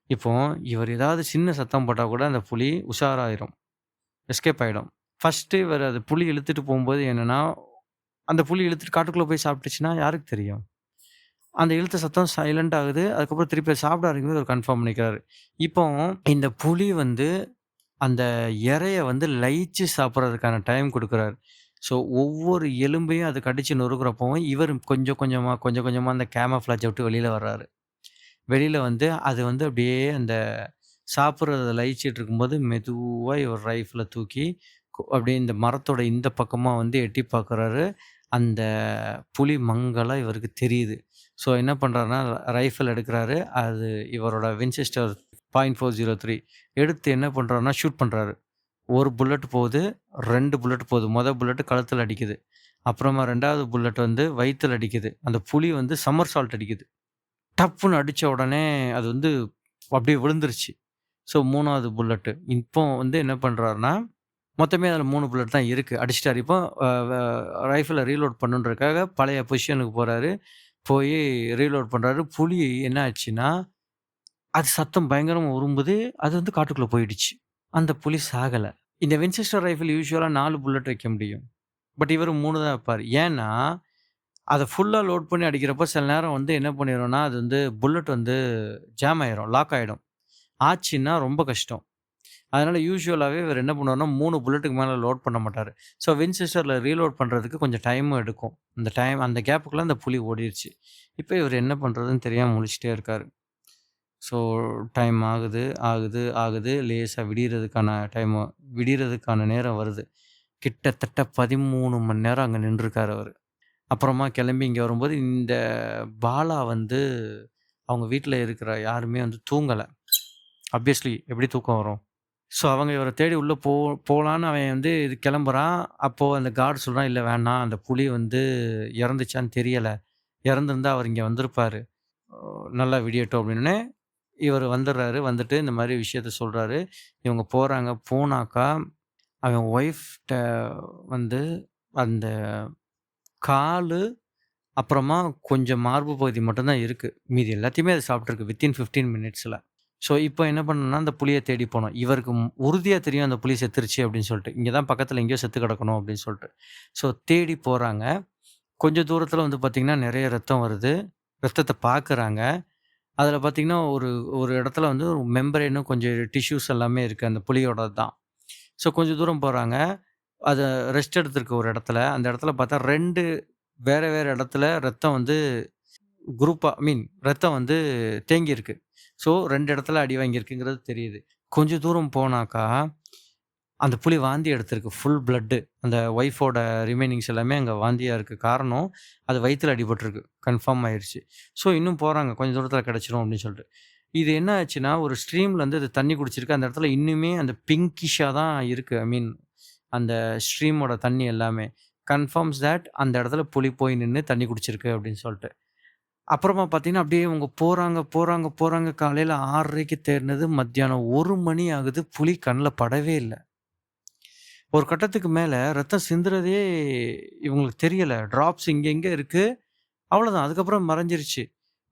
இப்போ இவர் ஏதாவது சின்ன சத்தம் போட்டா கூட அந்த புலி உஷாராயிரும். எஸ்கேப் ஆயிடும். ஃபர்ஸ்ட்டு இவரு அது புலி இழுத்துட்டு போம்போது என்னன்னா, அந்த புலி இழுத்துட்டு காட்டுக்குள்ள போய் சாப்பிட்டுச்சுன்னா யாருக்கு தெரியும்? அந்த இழுத்த சத்தம் சைலண்ட் ஆகுது. அதுக்கப்புறம் திருப்பி அத சாப்பிட ஆரம்பிக்கும்போது அவர் கன்ஃபார்ம் பண்ணிக்கிறாரு. இப்போ இந்த புலி வந்து அந்த இரைய வந்து லயிச்சு சாப்பிடுறதுக்கான டைம் குடுக்குறாரு. ஸோ ஒவ்வொரு எலும்பையும் அது கடிச்சு நொறுக்குறப்பவும், இவரு கொஞ்சம் கொஞ்சமா, கொஞ்சம் கொஞ்சமா அந்த கேமஃப்ளேஜ விட்டு வெளில வர்றாரு. வெளில வந்து அது வந்து அப்படியே அந்த சாப்பிடுறத லயிச்சிட்டு இருக்கும்போது, மெதுவா இவர் ரைஃபிள தூக்கி அப்படியே இந்த மரத்தோட இந்த பக்கமா வந்து எட்டி பார்க்குறாரு. அந்த புலி மங்கலா இவருக்கு தெரியுது. ஸோ என்ன பண்றாருன்னா, ரைஃபிள் எடுக்குறாரு. அது இவரோட வின்செஸ்டர் .403 எடுத்து என்ன பண்றாருன்னா, ஷூட் பண்றாரு. 1 புல்லட் போகுது, 2 புல்லட் போகுது. புல்லட் கழுத்துல அடிக்குது. அப்புறமா 2வது புல்லட் வந்து வயித்துல அடிக்குது. அந்த புலி வந்து சம்மர்சால்ட் அடிக்குது. டப்புன்னு அடிச்ச உடனே அது வந்து அப்படியே விழுந்துருச்சு. ஸோ 3வது புல்லட்டு. இப்போ வந்து என்ன பண்றாருன்னா, மொத்தமே அதில 3 புல்லட் தான் இருக்கு. அடிச்சுட்டாரு. இப்போ அ வ ரைஃபிள ரீலோட் பண்ணணுன்றதுக்காக பழைய பொசிஷனுக்கு போறாரு. போயி ரீலோட் பண்றாரு. புலி என்ன ஆச்சுன்னா, அது சத்தம் பயங்கரமா உரும்புது. அது வந்து காட்டுக்குள்ள போயிடுச்சு. அந்த புலி சாகல. இந்த வின்செஸ்டர் ரைஃபிள் யூசுவலா 4 புல்லட் வைக்க முடியும். பட் இவரு 3 தான் வைப்பாரு. ஏன்னா, அத ஃபுல்லா லோட் பண்ணி அடிக்கிறப்போ சில நேரம் வந்து என்ன பண்ணிரும்னா, அது வந்து புல்லட் வந்து ஜாம் ஆயிரும். லாக் ஆயிடும். ஆச்சுன்னா ரொம்ப கஷ்டம். அதனால யூசுவலாவே இவரு என்ன பண்ணுவாருன்னா, 3 புல்லட்டுக்கு மேல லோட் பண்ண மாட்டாரு. ஸோ வின்செஸ்டர்ல ரீலோட் பண்றதுக்கு கொஞ்சம் டைமும் எடுக்கும். அந்த கேப்புக்குள்ள அந்த புலி ஓடிருச்சு. இப்ப இவரு என்ன பண்றதுன்னு தெரியாம முழிச்சுட்டே இருக்காரு. ஸோ டைம் ஆகுது, ஆகுது, ஆகுது. லேசா விடியறதுக்கான நேரம் வருது. கிட்டத்தட்ட 13 மணி நேரம் அங்க நின்றுருக்காரு அவரு. அப்புறமா கிளம்பி இங்க வரும்போது, இந்த பாலா வந்து அவங்க வீட்ல இருக்கிற யாருமே வந்து தூங்கல. ஆப்வியஸ்லி எப்படி தூக்கம் வரும்? ஸோ அவங்க இவர தேடி உள்ள போலான்னு அவன் வந்து இது கிளம்புறான். அப்போ அந்த கார்ட் சொல்றான், "இல்ல வேணாம். அந்த புலி வந்து இறந்துச்சான்னு தெரியல. இறந்திருந்தா அவர் இங்க வந்திருப்பாரு. அ நல்லா விடியட்டும்" அப்படின்னோனே, இவரு வந்துடுறாரு. வந்துட்டு இந்த மாரி விஷயத்த சொல்றாரு. இவங்க போறாங்க. போனாக்கா, அவன் ஒய்ஃப்ட்ட வந்து அந்த காலு, அப்புறமா கொஞ்சம் மார்பு பகுதி மட்டும் தான் இருக்கு. மீதி எல்லாத்தையுமே அது சாப்பிட்டுருக்கு. வித்தின் 15 மினிட்ஸ்ல. ஸோ, இப்போ என்ன பண்ணணும்னா, அந்த புலிய தேடி போனோம். இவருக்கு உறுதியா தெரியும் அந்த புலி செத்துருச்சு அப்படின்னு சொல்லிட்டு. இங்க தான் பக்கத்துல எங்கேயோ செத்து கிடக்கணும் அப்படின்னு சொல்லிட்டு. ஸோ, தேடி போறாங்க. கொஞ்சம் தூரத்துல வந்து பார்த்தீங்கன்னா, நெறைய ரத்தம் வருது. ரத்தத்த பார்க்குறாங்க. அதுல பார்த்தீங்கன்னா, ஒரு ஒரு இடத்துல வந்து ஒரு மெம்பரேனும் கொஞ்சம் டிஷ்யூஸ் எல்லாமே இருக்கு. அந்த புலியோடது தான். ஸோ, கொஞ்சம் தூரம் போறாங்க. அத ரெஸ்ட் எடுத்திருக்கு ஒரு இடத்துல. அந்த இடத்துல பார்த்தா 2 வேற வேற இடத்துல ரத்தம் வந்து ரத்தம் வந்து தேங்கியிருக்கு. ஸோ 2 இடத்துல அடி வாங்கியிருக்குங்கிறது தெரியுது. கொஞ்சம் தூரம் போனாக்கா, அந்த புலி வாந்தி எடுத்திருக்கு. Full blood. அந்த ஒய்ஃபோட ரிமைனிங்ஸ் எல்லாமே அங்க வாந்தியா இருக்கு. காரணம், அது வயித்துல அடிபட்டுருக்கு. கன்ஃபார்ம் ஆயிருச்சு. ஸோ இன்னும் போறாங்க. கொஞ்சம் தூரத்துல கிடைச்சிரும் அப்படின்னு சொல்லிட்டு. இது என்ன ஆச்சுன்னா, ஒரு ஸ்ட்ரீம்லேருந்து அது தண்ணி குடிச்சிருக்கு. அந்த இடத்துல இன்னுமே அந்த பிங்கிஷ்ஷா தான் இருக்கு. அந்த ஸ்ட்ரீமோட தண்ணி எல்லாமே. கன்ஃபர்ம்ஸ் தட் அந்த இடத்துல புலி போய் நின்னு தண்ணி குடிச்சிருக்கு அப்படின்னு சொல்லிட்டு. அப்புறமா பார்த்தீங்கன்னா, அப்படியே இவங்க போறாங்க, போறாங்க, போறாங்க. காலையில 6:30க்கு தேடுனது, மத்தியானம் 1 மணி ஆகுது. புலி கண்ல படவே இல்ல. ஒரு கட்டத்துக்கு மேல ரத்தம் சிந்துறதே இவங்களுக்கு தெரியல. டிராப்ஸ் இங்க, இங்க இருக்கு. அவ்வளோதான். அதுக்கப்புறம் மறைஞ்சிருச்சு.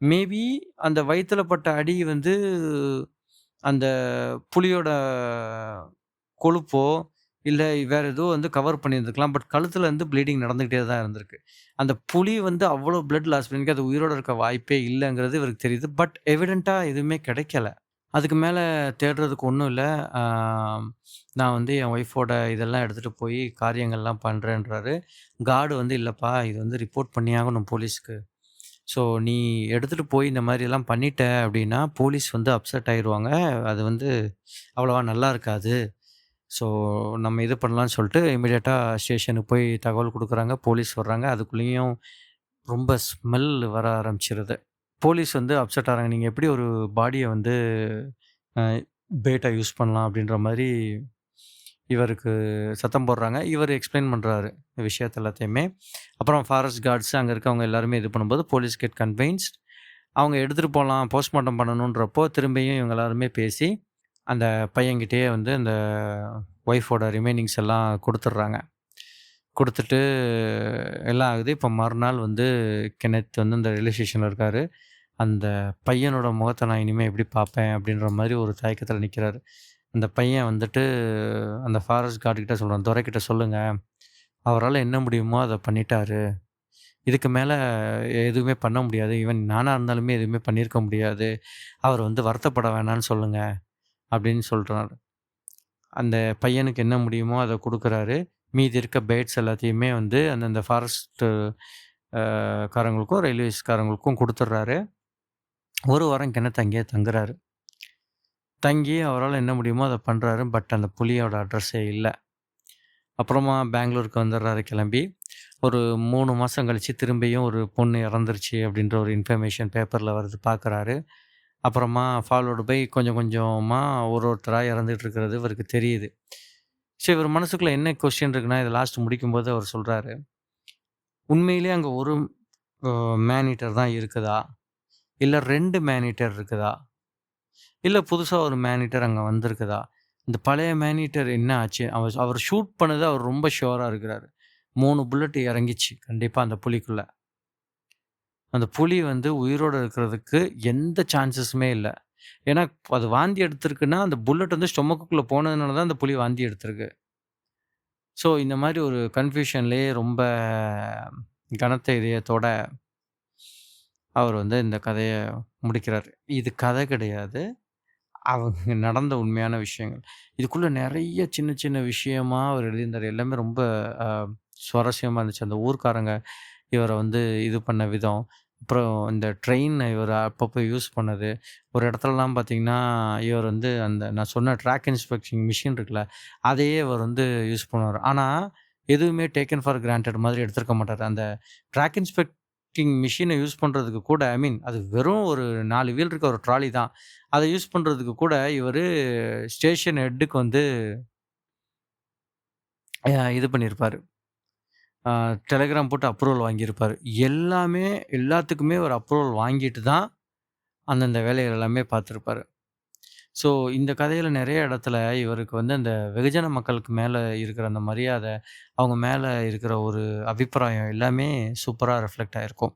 மேபி அந்த வயித்துல பட்ட அடி வந்து அந்த புலியோட கொழுப்போ, இல்ல வேற ஏதோ வந்து கவர் பண்ணியிருந்திருக்கலாம். பட் கழுத்துல இருந்து ப்ளீடிங் நடந்துகிட்டே தான் இருந்திருக்கு. அந்த புலி வந்து அவ்ளோ பிளட் லாஸ் பண்ணிருக்கு. அது உயிரோட இருக்க வாய்ப்பே இல்லங்கிறது இவருக்கு தெரியுது. பட் எவிடென்ட்டா எதுவுமே கிடைக்கல. அதுக்கு மேல தேடுறதுக்கு ஒண்ணும் இல்ல. ஆ நான் வந்து என் ஒய்ஃபோட இதெல்லாம் எடுத்துட்டு போய் காரியங்கள்லாம் பண்றேன்றாரு. கார்டு வந்து இல்லப்பா இது வந்து ரிப்போர்ட் பண்ணியாகணும் போலீஸ்க்கு. ஸோ நீ எடுத்துட்டு போய் இந்த மாரிலாம் பண்ணிட்ட அப்டின்னா, போலீஸ் வந்து அப்செட் ஆயிருவாங்க. அது வந்து அவ்வளவா நல்லா இருக்காது. ஸோ நம்ம இது பண்ணலான்னு சொல்லிட்டு இமிடியேட்டா ஸ்டேஷனுக்கு போய் தகவல் குடுக்குறாங்க. போலீஸ் வர்றாங்க. அதுக்குள்ளேயும் ரொம்ப ஸ்மெல் வர ஆரம்பிச்சுருது. போலீஸ் வந்து அப்செட் ஆகுறாங்க. நீங்க எப்படி ஒரு பாடிய வந்து அ பேட்டா யூஸ் பண்ணலாம் அப்படின்ற மாரி இவருக்கு சத்தம் போடுறாங்க. இவரு எக்ஸ்ப்ளைன் பண்றாரு விஷயத்த எல்லாத்தையுமே. அப்புறம் ஃபாரஸ்ட் கார்ட்ஸ் அங்க இருக்கவங்க எல்லாருமே இது பண்ணும்போது போலீஸ் கெட் கன்வின்ஸ்ட். அவங்க எடுத்துட்டு போலாம் போஸ்ட்மார்ட்டம் பண்ணணுன்றப்போ திரும்பியும் இவங்க எல்லாருமே பேசி, அந்த பையன்கிட்டயே வந்து அந்த ஒய்ஃபோட ரிமைனிங்ஸ் எல்லாம் குடுத்துடுறாங்க. குடுத்துட்டு எல்லாம் ஆகுது. இப்ப மறுநாள் வந்து கென்னத் வந்து அந்த ரயில்வே ஸ்டேஷன்ல இருக்காரு. அந்த பையனோட முகத்த நான் இனிமே எப்படி பார்ப்பேன்? அப்படின்ற மாரி ஒரு தயக்கத்துல நிக்கிறாரு. அந்த பையன் வந்துட்டு அந்த ஃபாரஸ்ட் கார்ட் கிட்ட சொல்றான், "துரைக்கிட்ட சொல்லுங்க. அவரால என்ன முடியுமோ அத பண்ணிட்டாரு. இதுக்கு மேல எதுவுமே பண்ண முடியாது. ஈவன் நானா இருந்தாலுமே எதுவுமே பண்ணியிருக்க முடியாது. அவர் வந்து வருத்தப்பட வேணான்னு சொல்லுங்க." அப்படின்னு சொல்றாரு. அந்த பையனுக்கு என்ன முடியுமோ அத குடுக்குறாரு. மீதி இருக்க பேட்ஸ் எல்லாத்தையுமே வந்து அந்தந்த ஃபாரஸ்ட்டு அ காரங்களுக்கும், ரயில்வேஸ்காரங்களுக்கும் குடுத்துடுறாரு. 1 வாரம் கென்னத் அங்கேயே தங்குறாரு. தங்கி அவரால என்ன முடியுமோ அத பண்றாரு. பட் அந்த புலியோட அட்ரஸே இல்ல. அப்புறமா பெங்களூருக்கு வந்துடுறாரு கிளம்பி. ஒரு 3 மாசம் கழிச்சு திரும்பியும் ஒரு பொண்ணு இறந்துருச்சு அப்படின்ற ஒரு இன்ஃபர்மேஷன் பேப்பர்ல வருது பார்க்குறாரு. அப்புறமா ஃபாலோடு பை கொஞ்சம் கொஞ்சமா ஒருத்தரா இறந்துட்டு இருக்கிறது இவருக்கு தெரியுது. சரி இவர் மனசுக்குள்ள என்ன கொஸ்டின் இருக்குன்னா, இத லாஸ்ட் முடிக்கும்போது அவர் சொல்றாரு, "உண்மையிலேயே அங்க ஒரு மேன் ஈட்டர் தான் இருக்குதா? இல்ல 2 மேன் ஈட்டர் இருக்குதா? இல்ல புதுசா ஒரு மேன் ஈட்டர் அங்க வந்திருக்குதா? இந்த பழைய மேன் ஈட்டர் என்ன ஆச்சு?" அவர் ஷூட் பண்ணது அவர் ரொம்ப ஷூரா இருக்கிறாரு. 3 புல்லட் இறங்கிச்சு கண்டிப்பா அந்த புலிக்குள்ள. அந்த புலி வந்து உயிரோட இருக்கிறதுக்கு எந்த சான்ஸஸுமே இல்ல. ஏன்னா, அது வாந்தி எடுத்திருக்குன்னா, அந்த புல்லட் வந்து ஸ்டொமக்குக்குள்ள போனதுனால தான் அந்த புலி வாந்தி எடுத்திருக்கு. ஸோ, இந்த மாரி ஒரு கன்ஃப்யூஷன்லயே ரொம்ப கனத்த இதயத்தோட அவர் வந்து இந்த கதைய முடிக்கிறாரு. இது கதை கிடையாது. அவங்க நடந்த உண்மையான விஷயங்கள். இதுக்குள்ள நெறைய சின்ன சின்ன விஷயமா அவர் எழுதியிருந்தாரு. எல்லாமே ரொம்ப அ சுவாரஸ்யமா இருந்துச்சு. அந்த ஊர்க்காரங்க இவர வந்து இது பண்ண விதம். அப்புறம் இந்த ட்ரெயின் இவரு அப்பப்போ யூஸ் பண்ணது. ஒரு இடத்துலலாம் பார்த்தீங்கன்னா, இவர் வந்து அந்த நான் சொன்ன ட்ராக் இன்ஸ்பெக்ஷன் மிஷின் இருக்குல்ல, அதையே இவர் வந்து யூஸ் பண்ணுவாரு. ஆனா, எதுவுமே டேக்கன் ஃபார் கிராண்டட் மாதிரி எடுத்திருக்க மாட்டாரு. அந்த ட்ராக் இன்ஸ்பெக்டிங் மிஷின யூஸ் பண்றதுக்கு கூட ஐ மீன் அது வெறும் ஒரு 4 வீல் இருக்க ஒரு ட்ராலி தான். அத யூஸ் பண்றதுக்கு கூட இவரு ஸ்டேஷன் ஹெட்டுக்கு வந்து இது பண்ணியிருப்பாரு. அ டெலகிராம் போட்டு அப்ரூவல் வாங்கியிருப்பாரு. எல்லாமே எல்லாத்துக்குமே ஒரு அப்ரூவல் வாங்கிட்டு தான் அந்தந்த வேலைகள் எல்லாமே பார்த்துருப்பாரு. ஸோ இந்த கதையில நெறைய இடத்துல இவருக்கு வந்து அந்த வெகுஜன மக்களுக்கு மேல இருக்கிற அந்த மரியாதை, அவங்க மேல இருக்கிற ஒரு அபிப்பிராயம் எல்லாமே சூப்பரா ரிஃப்ளெக்ட் ஆயிருக்கும்.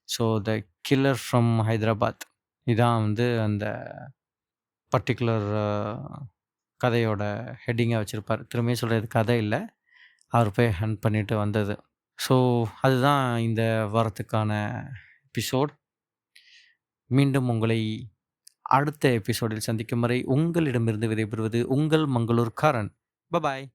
So the killer from Hyderabad இதான் வந்து அந்த பர்ட்டிகுலர் கதையோட ஹெட்டிங்கா வச்சிருப்பாரு. திரும்பியும் சொல்றேன் இது கதை இல்ல. அவர் போய் ஹண்ட் பண்ணிட்டு வந்தது. ஸோ அதுதான் இந்த வாரத்துக்கான எபிசோட். மீண்டும் உங்களை அடுத்த எபிசோடில் சந்திக்கும் வரை உங்களிடமிருந்து விடைபெறுவது உங்கள் மங்களூர் காரன். பாய்.